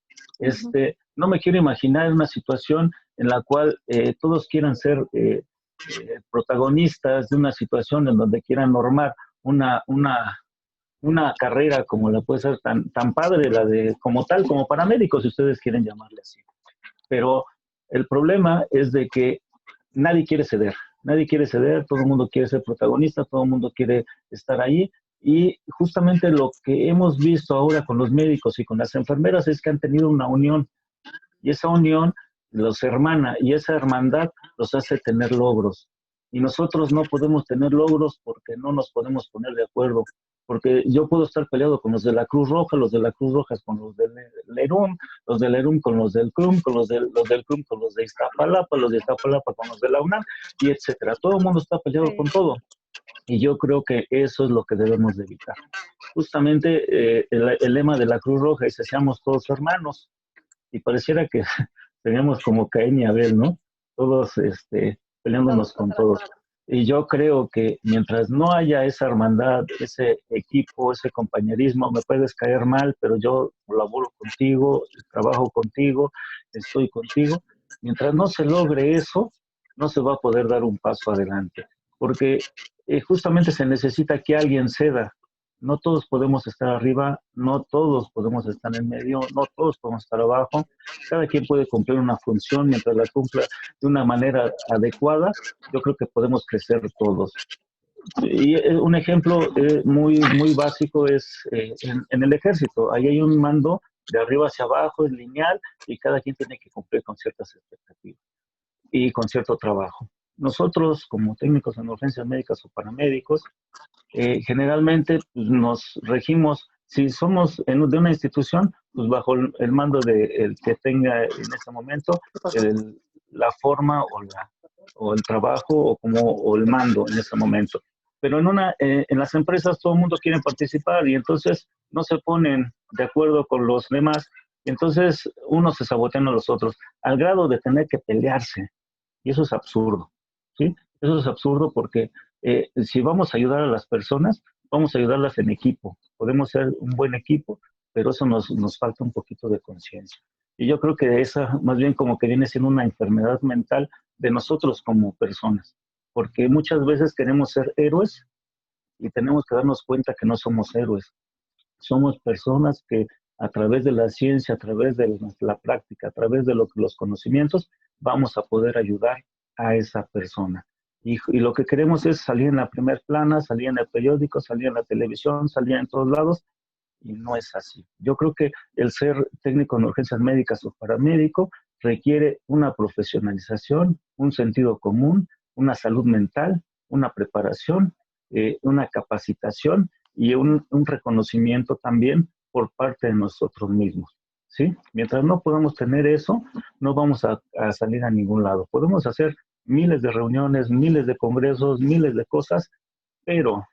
no me quiero imaginar una situación en la cual todos quieran ser protagonistas de una situación en donde quieran normar una carrera como la puede ser tan padre, la de como tal, como paramédicos, si ustedes quieren llamarle así. Pero el problema es de que nadie quiere ceder, todo el mundo quiere ser protagonista, todo el mundo quiere estar ahí. Y justamente lo que hemos visto ahora con los médicos y con las enfermeras es que han tenido una unión, y esa unión los hermana, y esa hermandad los hace tener logros. Y nosotros no podemos tener logros porque no nos podemos poner de acuerdo. Porque yo puedo estar peleado con los de la Cruz Roja, los de la Cruz Roja con los del LERUM, los del LERUM con los del CRUM, los del CRUM con los de Iztapalapa, los de Iztapalapa con los de la UNAM, y etcétera. Todo el mundo está peleado con todo. Y yo creo que eso es lo que debemos de evitar. Justamente el lema de la Cruz Roja es: seamos todos hermanos. Y pareciera que teníamos como Caín y Abel, ¿no? Todos peleándonos con todos. Y yo creo que mientras no haya esa hermandad, ese equipo, ese compañerismo, me puedes caer mal, pero yo colaboro contigo, trabajo contigo, estoy contigo. Mientras no se logre eso, no se va a poder dar un paso adelante. Porque justamente se necesita que alguien ceda. No todos podemos estar arriba, no todos podemos estar en medio, no todos podemos estar abajo. Cada quien puede cumplir una función mientras la cumpla de una manera adecuada. Yo creo que podemos crecer todos. Y un ejemplo muy, muy básico es en el ejército. Ahí hay un mando de arriba hacia abajo, es lineal, y cada quien tiene que cumplir con ciertas expectativas y con cierto trabajo. Nosotros, como técnicos en urgencias médicas o paramédicos, generalmente pues, nos regimos, si somos de una institución, pues bajo el mando del que tenga en ese momento la forma o el trabajo o el mando en ese momento. Pero en las empresas todo el mundo quiere participar y entonces no se ponen de acuerdo con los demás, y entonces unos se sabotean a los otros, al grado de tener que pelearse. Y eso es absurdo, ¿sí? Eso es absurdo porque si vamos a ayudar a las personas, vamos a ayudarlas en equipo. Podemos ser un buen equipo, pero eso nos falta un poquito de conciencia. Y yo creo que esa más bien como que viene siendo una enfermedad mental de nosotros como personas. Porque muchas veces queremos ser héroes y tenemos que darnos cuenta que no somos héroes. Somos personas que a través de la ciencia, a través de la práctica, a través de los conocimientos, vamos a poder ayudar a esa persona. Y lo que queremos es salir en la primer plana, salir en el periódico, salir en la televisión, salir en todos lados, y no es así. Yo creo que el ser técnico en urgencias médicas o paramédico requiere una profesionalización, un sentido común, una salud mental, una preparación, una capacitación y un reconocimiento también por parte de nosotros mismos, ¿sí? Mientras no podamos tener eso, no vamos a salir a ningún lado. Podemos hacer miles de reuniones, miles de congresos, miles de cosas, pero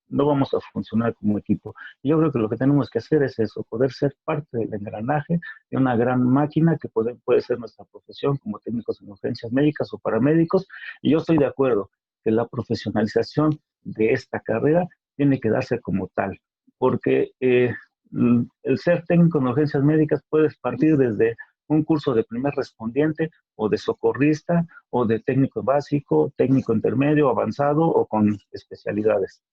no vamos a funcionar como equipo. Y yo creo que lo que tenemos que hacer es eso, poder ser parte del engranaje de una gran máquina que puede ser nuestra profesión como técnicos en urgencias médicas o paramédicos. Y yo estoy de acuerdo que la profesionalización de esta carrera tiene que darse como tal, porque el ser técnico en urgencias médicas puedes partir desde un curso de primer respondiente o de socorrista o de técnico básico, técnico intermedio, avanzado o con especialidades.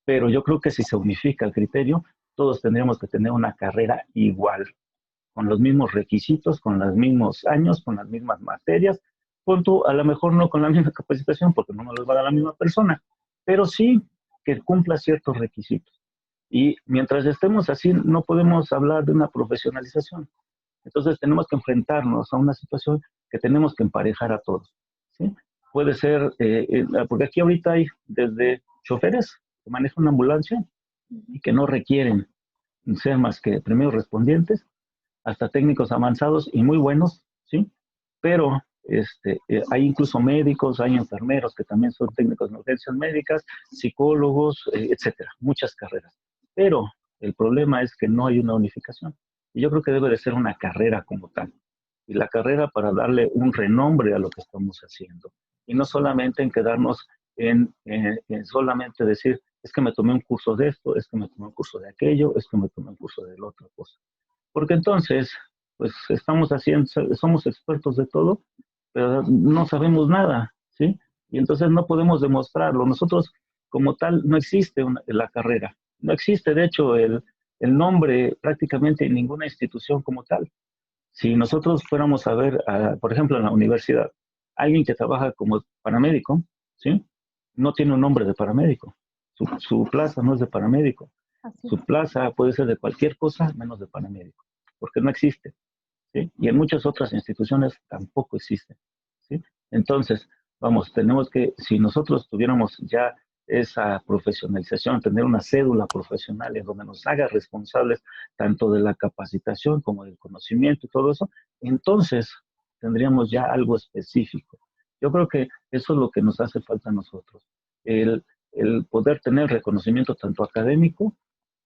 Pero yo creo que si se unifica el criterio, todos tendríamos que tener una carrera igual, con los mismos requisitos, con los mismos años, con las mismas materias, a lo mejor no con la misma capacitación, porque no nos los va a dar la misma persona, pero sí que cumpla ciertos requisitos. Y mientras estemos así, no podemos hablar de una profesionalización. Entonces tenemos que enfrentarnos a una situación que tenemos que emparejar a todos, ¿sí? Puede ser, porque aquí ahorita hay desde choferes que manejan una ambulancia y que no requieren ser más que primeros respondientes, hasta técnicos avanzados y muy buenos, ¿sí? Pero hay incluso médicos, hay enfermeros que también son técnicos en urgencias médicas, psicólogos, etcétera, muchas carreras. Pero el problema es que no hay una unificación. Y yo creo que debe de ser una carrera como tal. Y la carrera para darle un renombre a lo que estamos haciendo. Y no solamente en quedarnos en solamente decir, es que me tomé un curso de esto, es que me tomé un curso de aquello, es que me tomé un curso de la otra cosa. Porque entonces, pues somos expertos de todo, pero no sabemos nada, ¿sí? Y entonces no podemos demostrarlo. Nosotros, como tal, no existe la carrera. No existe, de hecho, el nombre prácticamente en ninguna institución como tal. Si nosotros fuéramos a ver, por ejemplo, en la universidad, alguien que trabaja como paramédico, ¿sí? No tiene un nombre de paramédico. Su plaza no es de paramédico. Así. Su plaza puede ser de cualquier cosa menos de paramédico, porque no existe, ¿sí? Y en muchas otras instituciones tampoco existe, ¿sí? Entonces, vamos, tenemos que, si nosotros tuviéramos ya esa profesionalización, tener una cédula profesional en donde nos haga responsables tanto de la capacitación como del conocimiento y todo eso, entonces tendríamos ya algo específico. Yo creo que eso es lo que nos hace falta a nosotros, el poder tener reconocimiento tanto académico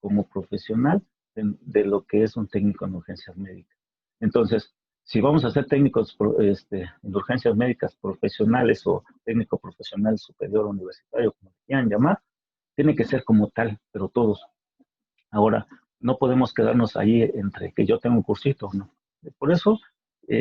como profesional lo que es un técnico en urgencias médicas. Entonces, si vamos a ser técnicos en urgencias médicas profesionales o técnico profesional superior universitario, como quieran llamar, tiene que ser como tal, pero todos. Ahora, no podemos quedarnos ahí entre que yo tengo un cursito o no. Por eso,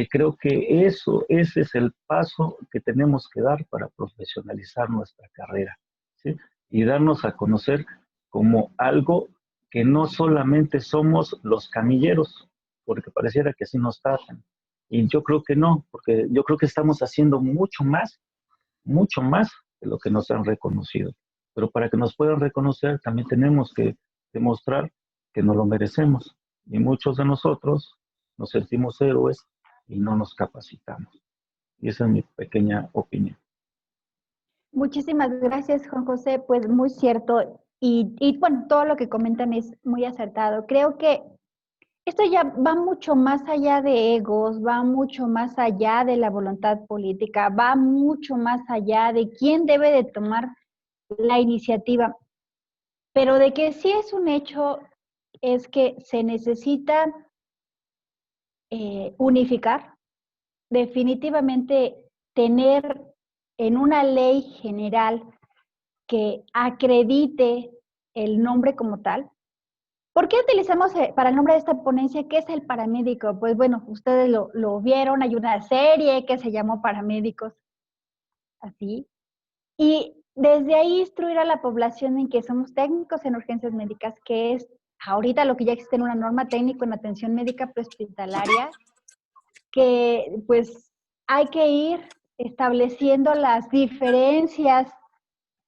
creo que ese es el paso que tenemos que dar para profesionalizar nuestra carrera, ¿sí? Y darnos a conocer como algo que no solamente somos los camilleros, porque pareciera que así nos tratan. Y yo creo que no, porque yo creo que estamos haciendo mucho más de lo que nos han reconocido. Pero para que nos puedan reconocer, también tenemos que demostrar que nos lo merecemos. Y muchos de nosotros nos sentimos héroes y no nos capacitamos. Y esa es mi pequeña opinión. Muchísimas gracias, Juan José. Pues muy cierto. Y bueno, todo lo que comentan es muy acertado. Creo que esto ya va mucho más allá de egos, va mucho más allá de la voluntad política, va mucho más allá de quién debe de tomar la iniciativa. Pero de que sí es un hecho, es que se necesita unificar, definitivamente tener en una ley general que acredite el nombre como tal. ¿Por qué utilizamos para el nombre de esta ponencia qué es el paramédico? Pues bueno, ustedes lo vieron, hay una serie que se llamó Paramédicos, así. Y desde ahí instruir a la población en que somos técnicos en urgencias médicas, que es ahorita lo que ya existe en una norma técnica en atención médica prehospitalaria, que pues hay que ir estableciendo las diferencias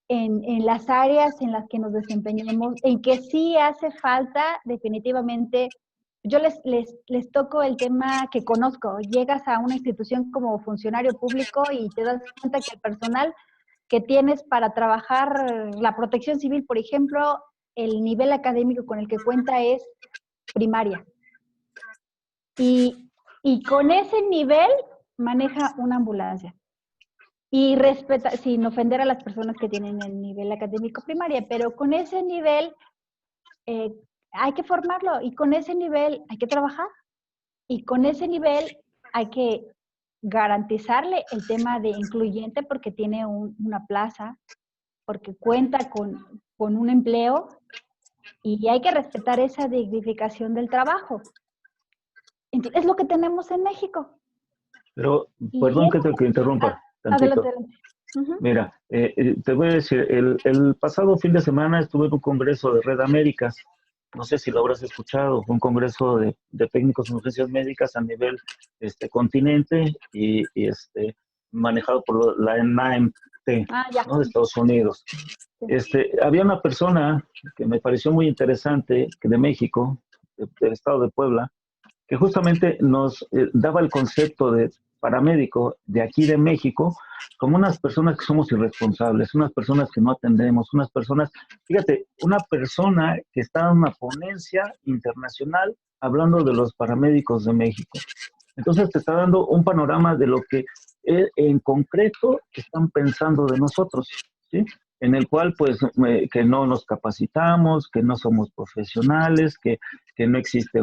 en las áreas en las que nos desempeñemos, en que sí hace falta definitivamente. Yo les toco el tema que conozco. Llegas a una institución como funcionario público y te das cuenta que el personal que tienes para trabajar la protección civil, por ejemplo, el nivel académico con el que cuenta es primaria. Y con ese nivel maneja una ambulancia. y respeta, sin ofender a las personas que tienen el nivel académico primaria, pero con ese nivel hay que formarlo y con ese nivel hay que trabajar y con ese nivel hay que garantizarle el tema de incluyente porque tiene una plaza, porque cuenta con un empleo y hay que respetar esa dignificación del trabajo. Entonces, es lo que tenemos en México. Pero, Y perdón que te interrumpa tantito. Adelante. Uh-huh. Mira, te voy a decir, el pasado fin de semana estuve en un congreso de Red Américas. No sé si lo habrás escuchado. Fue un congreso de técnicos en urgencias médicas a nivel continente y manejado por la NAMT, ¿no? De Estados Unidos. Había una persona que me pareció muy interesante, que de México, del estado de Puebla, que justamente nos daba el concepto de paramédico de aquí de México como unas personas que somos irresponsables, unas personas que no atendemos, unas personas, fíjate, una persona que está en una ponencia internacional hablando de los paramédicos de México. Entonces te está dando un panorama de lo que en concreto están pensando de nosotros, ¿sí? En el cual pues que no nos capacitamos, que no somos profesionales, que no existe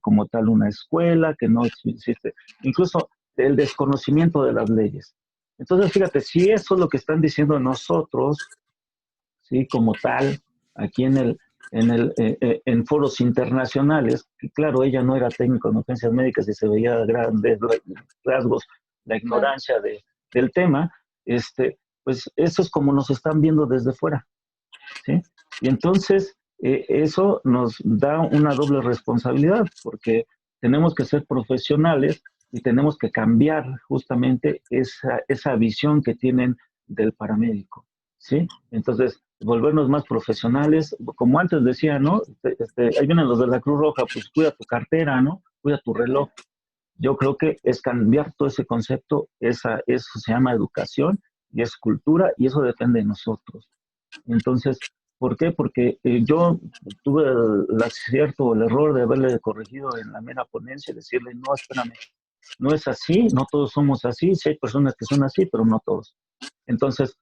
como tal una escuela, que no existe, incluso el desconocimiento de las leyes. Entonces, fíjate, si eso es lo que están diciendo nosotros, ¿sí? Como tal, aquí en foros internacionales, que claro, ella no era técnico en urgencias médicas y se veía a grandes rasgos la ignorancia del tema, pues eso es como nos están viendo desde fuera, ¿sí? Y entonces, eso nos da una doble responsabilidad, porque tenemos que ser profesionales y tenemos que cambiar justamente esa visión que tienen del paramédico, ¿sí? Entonces, volvernos más profesionales, como antes decía, ¿no? Ahí vienen los de la Cruz Roja, pues cuida tu cartera, ¿no? Cuida tu reloj. Yo creo que es cambiar todo ese concepto, eso se llama educación y es cultura y eso depende de nosotros. Entonces, ¿por qué? Porque yo tuve el acierto o el error de haberle corregido en la mera ponencia y decirle, no, espérame, no es así, no todos somos así, sí hay personas que son así, pero no todos. Entonces,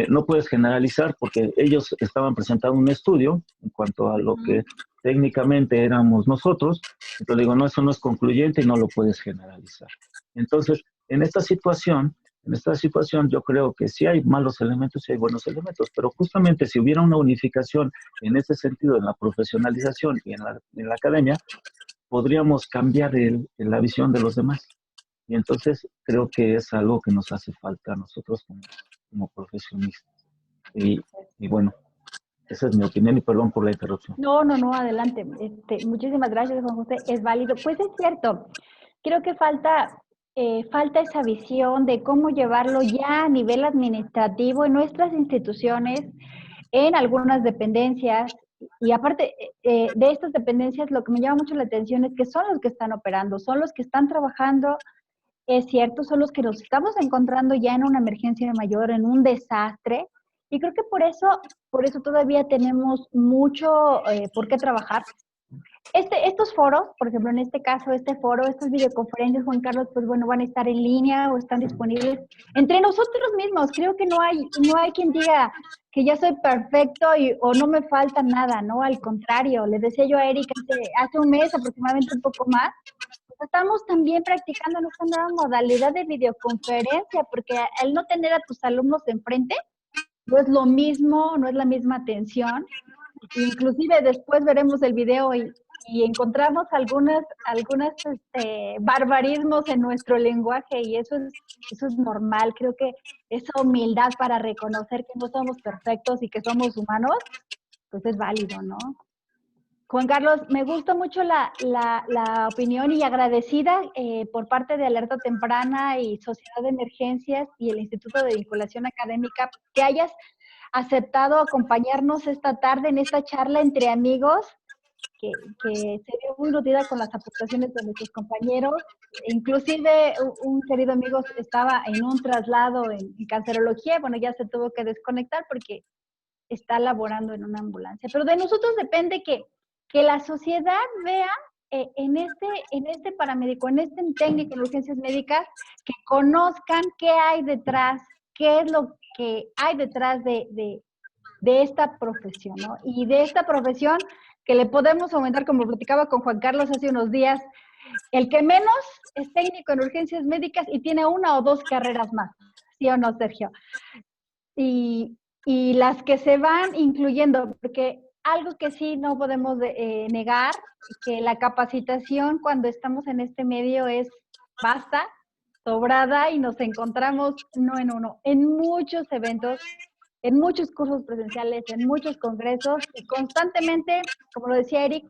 no puedes generalizar porque ellos estaban presentando un estudio en cuanto a lo que técnicamente éramos nosotros, entonces digo, no, eso no es concluyente y no lo puedes generalizar. Entonces, en esta situación yo creo que sí hay malos elementos y hay buenos elementos, pero justamente si hubiera una unificación en ese sentido, en la profesionalización y en la academia, podríamos cambiar la visión de los demás. Y entonces creo que es algo que nos hace falta a nosotros como profesionistas. Y bueno, esa es mi opinión y perdón por la interrupción. No, adelante. Muchísimas gracias, Juan José. Es válido. Pues es cierto. Creo que falta esa visión de cómo llevarlo ya a nivel administrativo en nuestras instituciones, en algunas dependencias. Y aparte de estas dependencias, lo que me llama mucho la atención es que son los que están operando, son los que están trabajando. Es cierto, son los que nos estamos encontrando ya en una emergencia mayor, en un desastre. Y creo que por eso todavía tenemos mucho por qué trabajar. Estos foros, por ejemplo, en este caso, estas videoconferencias, Juan Carlos, pues bueno, van a estar en línea o están disponibles entre nosotros mismos. Creo que no hay quien diga que ya soy perfecto o no me falta nada, ¿no? Al contrario, le decía yo a Erika hace un mes, aproximadamente un poco más, pues estamos también practicando nuestra nueva modalidad de videoconferencia, porque al no tener a tus alumnos enfrente, no es lo mismo, no es la misma atención. Inclusive después veremos el video y encontramos algunas barbarismos en nuestro lenguaje y eso es normal. Creo que esa humildad para reconocer que no somos perfectos y que somos humanos, pues es válido, ¿no? Juan Carlos, me gusta mucho la opinión y agradecida por parte de Alerta Temprana y Sociedad de Emergencias y el Instituto de Vinculación Académica que hayas aceptado acompañarnos esta tarde en esta charla entre amigos que se vio muy nutrida con las aportaciones de nuestros compañeros. Inclusive un querido amigo estaba en un traslado en cancerología, bueno, ya se tuvo que desconectar porque está laborando en una ambulancia. Pero de nosotros depende que la sociedad vea en este paramédico, en este técnico en urgencias médicas, que conozcan qué hay detrás, qué es lo que hay detrás de esta profesión, ¿no? Y de esta profesión que le podemos aumentar, como platicaba con Juan Carlos hace unos días, el que menos es técnico en urgencias médicas y tiene 1 o 2 carreras más, ¿sí o no, Sergio? Y las que se van incluyendo, porque algo que sí no podemos negar, que la capacitación cuando estamos en este medio es vasta, sobrada, y nos encontramos no en uno, en muchos eventos, en muchos cursos presenciales, en muchos congresos, y constantemente, como lo decía Eric,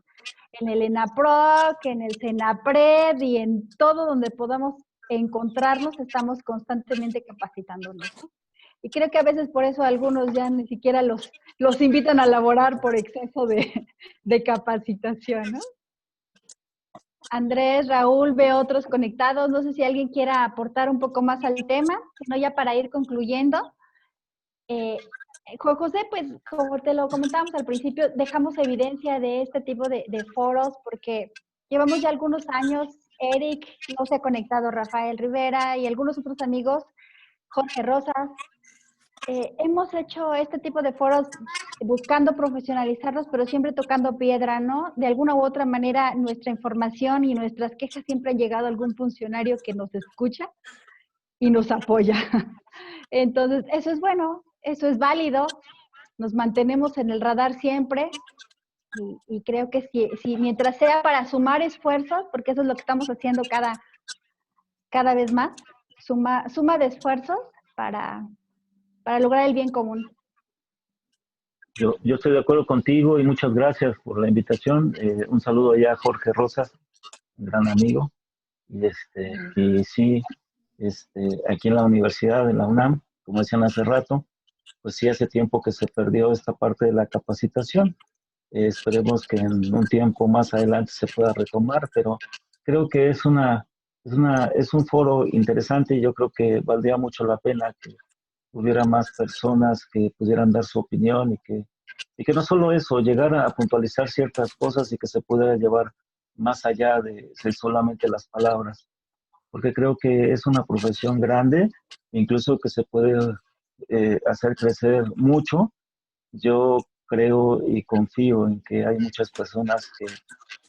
en el ENAPROC, en el CENAPRED y en todo donde podamos encontrarnos, estamos constantemente capacitándonos, ¿no? Y creo que a veces por eso algunos ya ni siquiera los invitan a laborar por exceso de capacitación, ¿no? Andrés, Raúl, veo otros conectados. No sé si alguien quiera aportar un poco más al tema, sino ya para ir concluyendo. Juan José, pues como te lo comentábamos al principio, dejamos evidencia de este tipo de foros porque llevamos ya algunos años. Eric no se ha conectado, Rafael Rivera y algunos otros amigos, Jorge Rosas. Hemos hecho este tipo de foros buscando profesionalizarnos, pero siempre tocando piedra, ¿no? De alguna u otra manera, nuestra información y nuestras quejas siempre han llegado a algún funcionario que nos escucha y nos apoya. Entonces, eso es bueno, eso es válido, nos mantenemos en el radar siempre y creo que si mientras sea para sumar esfuerzos, porque eso es lo que estamos haciendo cada vez más, suma de esfuerzos para lograr el bien común. Yo estoy de acuerdo contigo y muchas gracias por la invitación. Un saludo allá a Jorge Rosas, un gran amigo. Y sí, aquí en la universidad, en la UNAM, como decían hace rato, pues sí hace tiempo que se perdió esta parte de la capacitación. Esperemos que en un tiempo más adelante se pueda retomar, pero creo que es un foro interesante y yo creo que valdría mucho la pena que hubiera más personas que pudieran dar su opinión y que no solo eso, llegar a puntualizar ciertas cosas y que se pudiera llevar más allá de ser solamente las palabras, porque creo que es una profesión grande, incluso que se puede hacer crecer mucho. Yo creo y confío en que hay muchas personas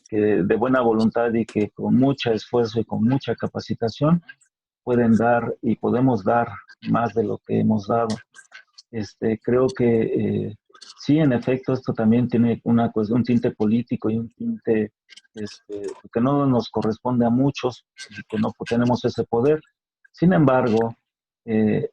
que de buena voluntad y que con mucho esfuerzo y con mucha capacitación pueden dar y podemos dar más de lo que hemos dado. Creo que sí, en efecto, esto también tiene un tinte político y un tinte que no nos corresponde a muchos y que no tenemos ese poder. Sin embargo, eh,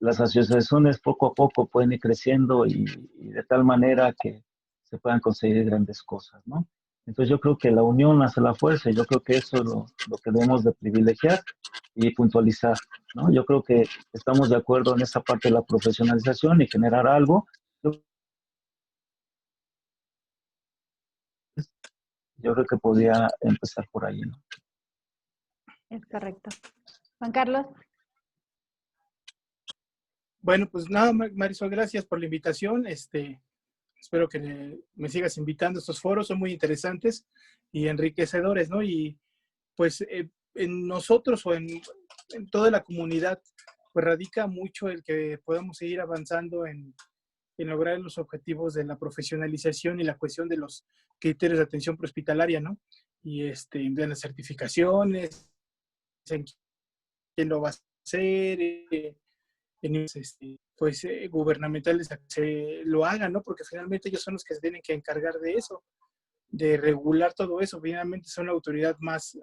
las asociaciones poco a poco pueden ir creciendo y de tal manera que se puedan conseguir grandes cosas, ¿no? Entonces yo creo que la unión hace la fuerza y yo creo que eso es lo que debemos de privilegiar y puntualizar, ¿no? Yo creo que estamos de acuerdo en esa parte de la profesionalización y generar algo. Yo creo que podría empezar por ahí, ¿no? Es correcto. Juan Carlos. Bueno, pues nada, Marisol, gracias por la invitación. Espero que me sigas invitando a estos foros, son muy interesantes y enriquecedores, ¿no? Y pues en nosotros o en toda la comunidad, pues radica mucho el que podamos seguir avanzando en lograr los objetivos de la profesionalización y la cuestión de los criterios de atención prehospitalaria, ¿no? Y de las certificaciones, en quién lo va a hacer, pues gubernamentales se lo hagan, ¿no? Porque finalmente ellos son los que se tienen que encargar de eso, de regular todo eso. Finalmente son la autoridad más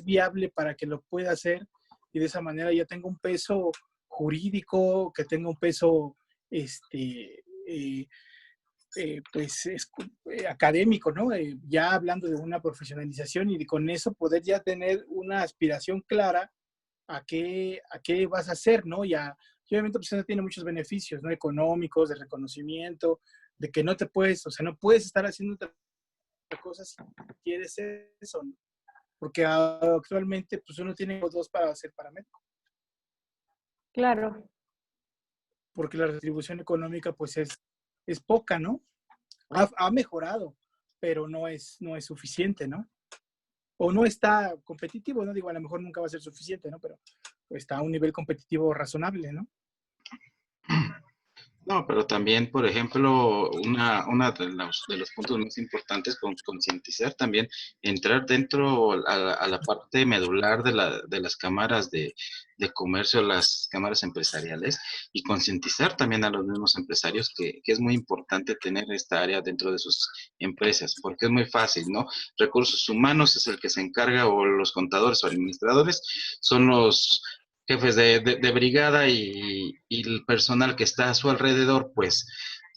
viable para que lo pueda hacer y de esa manera ya tenga un peso jurídico, que tenga un peso académico, ¿no? Ya hablando de una profesionalización y con eso poder ya tener una aspiración clara a qué vas a hacer, ¿no? Y obviamente pues eso tiene muchos beneficios, ¿no? Económicos, de reconocimiento, de que no puedes estar haciendo otra cosa si quieres eso, ¿no? Porque actualmente pues uno tiene los dos para ser paramédico. Claro. Porque la retribución económica pues es poca, ¿no? Ha mejorado, pero no es suficiente, ¿no? O no está competitivo, ¿no? Digo, a lo mejor nunca va a ser suficiente, ¿no? Pero está a un nivel competitivo razonable, ¿no? No, pero también, por ejemplo, una de los puntos más importantes con concientizar también, entrar dentro a la parte medular de las cámaras de comercio, las cámaras empresariales, y concientizar también a los mismos empresarios que es muy importante tener esta área dentro de sus empresas, porque es muy fácil, ¿no? Recursos humanos es el que se encarga, o los contadores o administradores son los jefes de brigada, y el personal que está a su alrededor, pues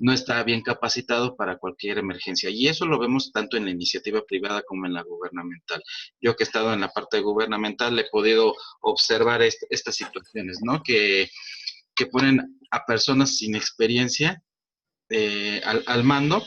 no está bien capacitado para cualquier emergencia. Y eso lo vemos tanto en la iniciativa privada como en la gubernamental. Yo que he estado en la parte gubernamental he podido observar estas situaciones, ¿no? Que ponen a personas sin experiencia al mando,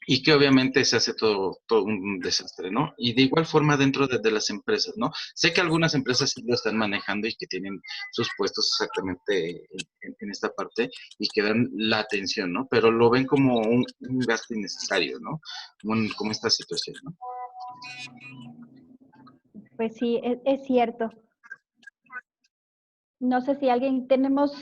y que obviamente se hace todo un desastre, ¿no? Y de igual forma dentro de las empresas, ¿no? Sé que algunas empresas sí lo están manejando y que tienen sus puestos exactamente en esta parte y que dan la atención, ¿no? Pero lo ven como un gasto innecesario, ¿no? Como esta situación, ¿no? Pues sí, es cierto. No sé si tenemos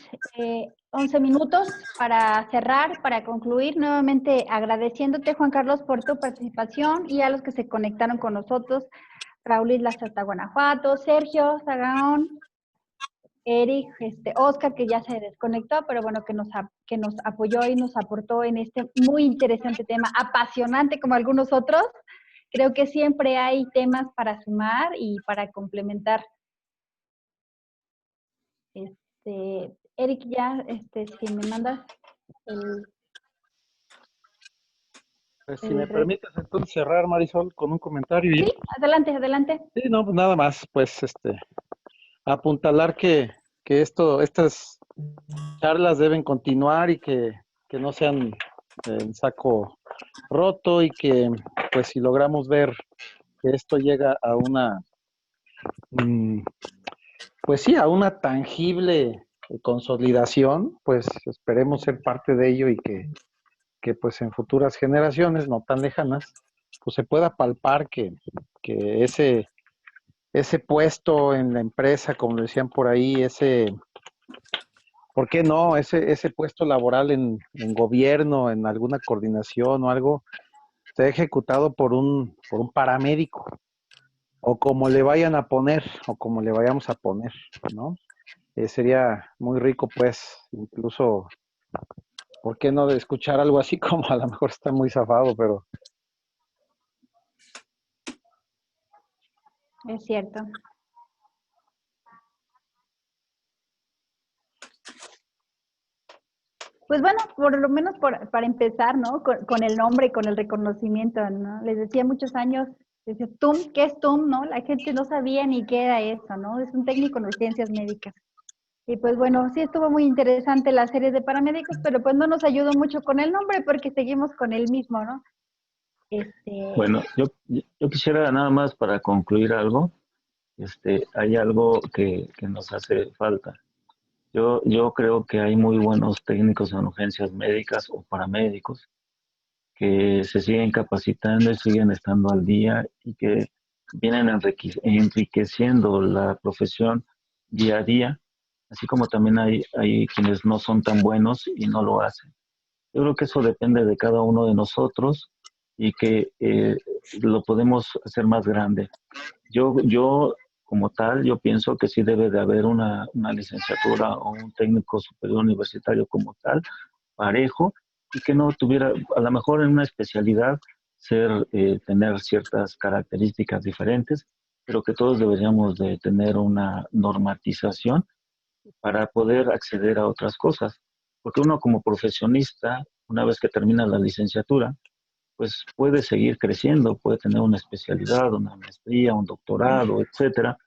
11 minutos para cerrar, para concluir. Nuevamente agradeciéndote, Juan Carlos, por tu participación, y a los que se conectaron con nosotros, Raúl Islas hasta Guanajuato, Sergio Zagaón, Eric, Oscar, que ya se desconectó, pero bueno, que nos apoyó y nos aportó en este muy interesante tema, apasionante como algunos otros. Creo que siempre hay temas para sumar y para complementar. Eric, ya, si me mandas el... Pues si me permites entonces cerrar, Marisol, con un comentario. Sí, adelante, adelante. Sí, no, pues nada más, pues apuntalar que estas charlas deben continuar, y que no sean en saco roto, y que pues si logramos ver que esto llega a una, pues sí, a una tangible consolidación, pues esperemos ser parte de ello, y que pues en futuras generaciones no tan lejanas, pues se pueda palpar que ese puesto en la empresa, como lo decían por ahí, ¿por qué no? Ese puesto laboral en gobierno, en alguna coordinación o algo, sea ejecutado por un paramédico, o como le vayan a poner, o como le vayamos a poner, ¿no? Sería muy rico, pues, incluso, ¿por qué no de escuchar algo así? Como a lo mejor está muy zafado, pero... Es cierto. Pues bueno, por lo menos para empezar, ¿no? Con el nombre y con el reconocimiento, ¿no? Les decía muchos años, decía, TUM, ¿qué es TUM, no? La gente no sabía ni qué era eso, ¿no? Es un técnico en ciencias médicas. Y pues bueno, sí estuvo muy interesante la serie de paramédicos, pero pues no nos ayudó mucho con el nombre, porque seguimos con el mismo, ¿no? Bueno, yo quisiera nada más para concluir algo. Hay algo que nos hace falta. Yo creo que hay muy buenos técnicos en urgencias médicas o paramédicos que se siguen capacitando y siguen estando al día, y que vienen enriqueciendo la profesión día a día, así como también hay quienes no son tan buenos y no lo hacen. Yo creo que eso depende de cada uno de nosotros, y que lo podemos hacer más grande. Yo como tal, yo pienso que sí debe de haber una licenciatura o un técnico superior universitario como tal, parejo, y que no tuviera, a lo mejor en una especialidad, tener ciertas características diferentes, pero que todos deberíamos de tener una normatización para poder acceder a otras cosas. Porque uno como profesionista, una vez que termina la licenciatura, pues puede seguir creciendo, puede tener una especialidad, una maestría, un doctorado, etcétera,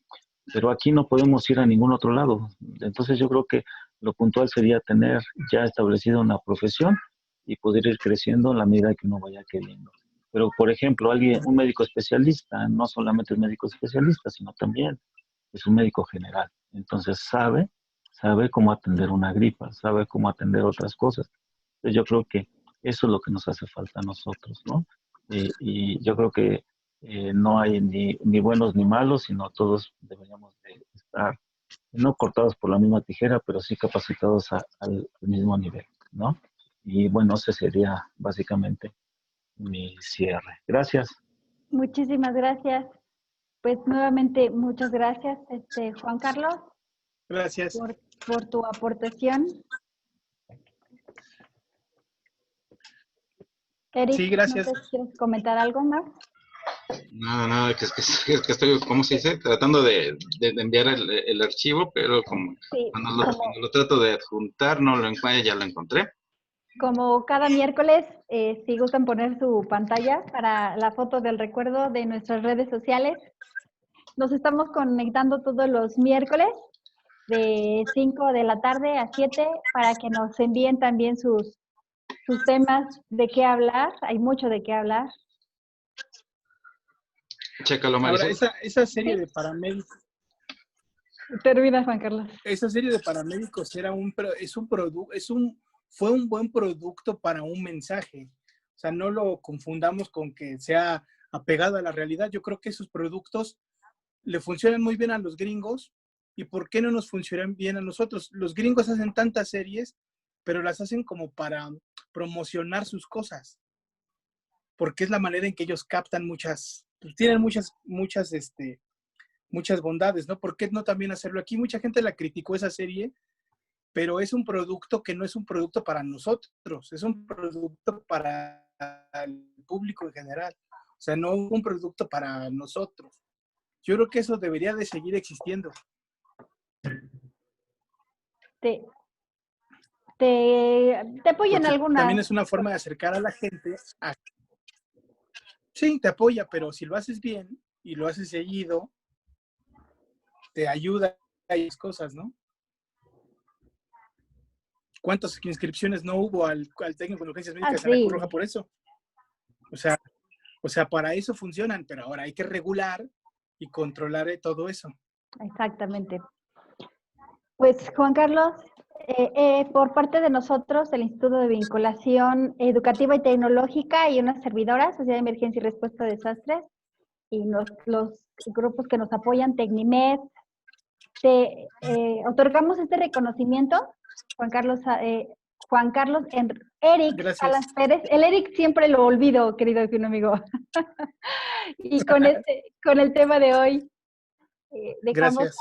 pero aquí no podemos ir a ningún otro lado. Entonces yo creo que lo puntual sería tener ya establecida una profesión y poder ir creciendo en la medida que uno vaya queriendo. Pero, por ejemplo, un médico especialista, no solamente es médico especialista, sino también es un médico general. Entonces sabe cómo atender una gripa, sabe cómo atender otras cosas. Entonces yo creo que eso es lo que nos hace falta a nosotros, ¿no? Y yo creo que no hay ni buenos ni malos, sino todos deberíamos de estar no cortados por la misma tijera, pero sí capacitados al mismo nivel, ¿no? Y bueno, ese sería básicamente mi cierre. Gracias. Muchísimas gracias. Pues nuevamente muchas gracias, Juan Carlos, Gracias. por tu aportación. Eric, Sí, gracias. ¿no te quieres comentar algo más? Nada, que estoy, ¿cómo se dice? Tratando de enviar el archivo, pero Sí, cuando lo trato de adjuntar, no lo encuentro, ya lo encontré. como cada miércoles, si gustan poner su pantalla para la foto del recuerdo de nuestras redes sociales. Nos estamos conectando todos los miércoles de 5 de la tarde a 7 para que nos envíen también sus temas de qué hablar. Hay mucho de qué hablar. Chécalo, Marisol. Ahora, esa serie de paramédicos. Termina, Juan Carlos. Esa serie de paramédicos fue un buen producto para un mensaje. O sea, no lo confundamos con que sea apegado a la realidad. Yo creo que esos productos le funcionan muy bien a los gringos. ¿Y por qué no nos funcionan bien a nosotros? Los gringos hacen tantas series, pero las hacen como para promocionar sus cosas. Porque es la manera en que ellos captan tienen muchas bondades, ¿no? ¿Por qué no también hacerlo aquí? Mucha gente la criticó esa serie, pero es un producto que no es un producto para nosotros, es un producto para el público en general. O sea, no un producto para nosotros. Yo creo que eso debería de seguir existiendo. Te apoyo en algunas. También es una forma de acercar a la gente a... Sí, te apoya, pero si lo haces bien y lo haces seguido, te ayuda a esas cosas, ¿no? ¿Cuántas inscripciones no hubo al técnico de urgencias médicas en la Cruz Roja por eso? O sea, para eso funcionan, pero ahora hay que regular y controlar todo eso. Exactamente. Pues, Juan Carlos, por parte de nosotros, del Instituto de Vinculación Educativa y Tecnológica y una servidora, Sociedad de Emergencia y Respuesta a Desastres, y los grupos que nos apoyan, Tecnimed, te otorgamos este reconocimiento, Juan Carlos, Eric Salas Pérez. El Eric siempre lo olvido, querido amigo. Y con el tema de hoy, dejamos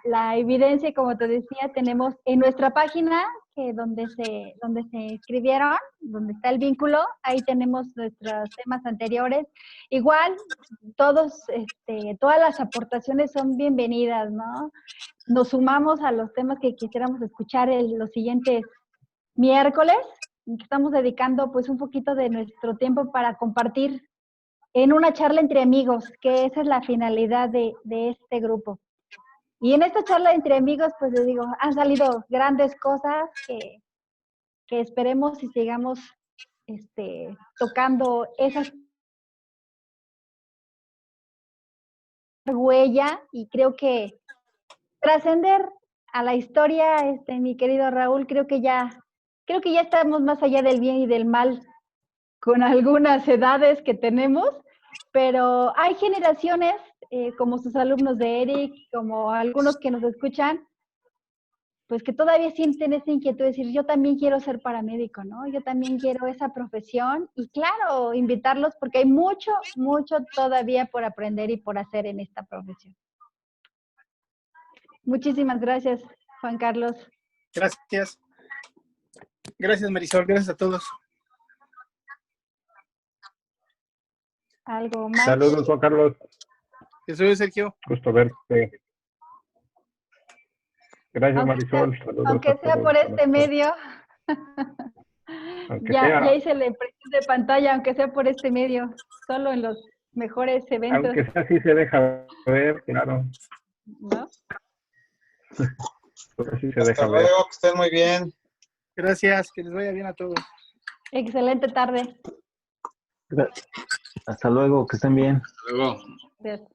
la evidencia, como te decía, tenemos en nuestra página, donde se inscribieron, donde está el vínculo, ahí tenemos nuestros temas anteriores. Igual, todas las aportaciones son bienvenidas, ¿no? Nos sumamos a los temas que quisiéramos escuchar los siguientes miércoles, que estamos dedicando pues un poquito de nuestro tiempo para compartir en una charla entre amigos, que esa es la finalidad de este grupo. Y en esta charla entre amigos, pues les digo, han salido grandes cosas que esperemos y sigamos tocando esas huella, y creo que trascender a la historia, mi querido Raúl, creo que ya estamos más allá del bien y del mal con algunas edades que tenemos, pero hay generaciones como sus alumnos de Eric, como algunos que nos escuchan, pues que todavía sienten esa inquietud de decir, yo también quiero ser paramédico, ¿no? Yo también quiero esa profesión, y claro, invitarlos porque hay mucho, mucho todavía por aprender y por hacer en esta profesión. Muchísimas gracias, Juan Carlos. Gracias. Gracias, Marisol. Gracias a todos. ¿Algo más? Saludos, Juan Carlos. Yo soy Sergio. Gusto verte. Gracias, Marisol. Saludos aunque sea por este medio. Ya hice la impresión de pantalla, aunque sea por este medio. Solo en los mejores eventos. Aunque sea así se deja ver, claro. ¿No? Así se deja ver. Luego, que estén muy bien. Gracias, que les vaya bien a todos. Excelente tarde. Hasta luego, que estén bien. Hasta luego. Gracias.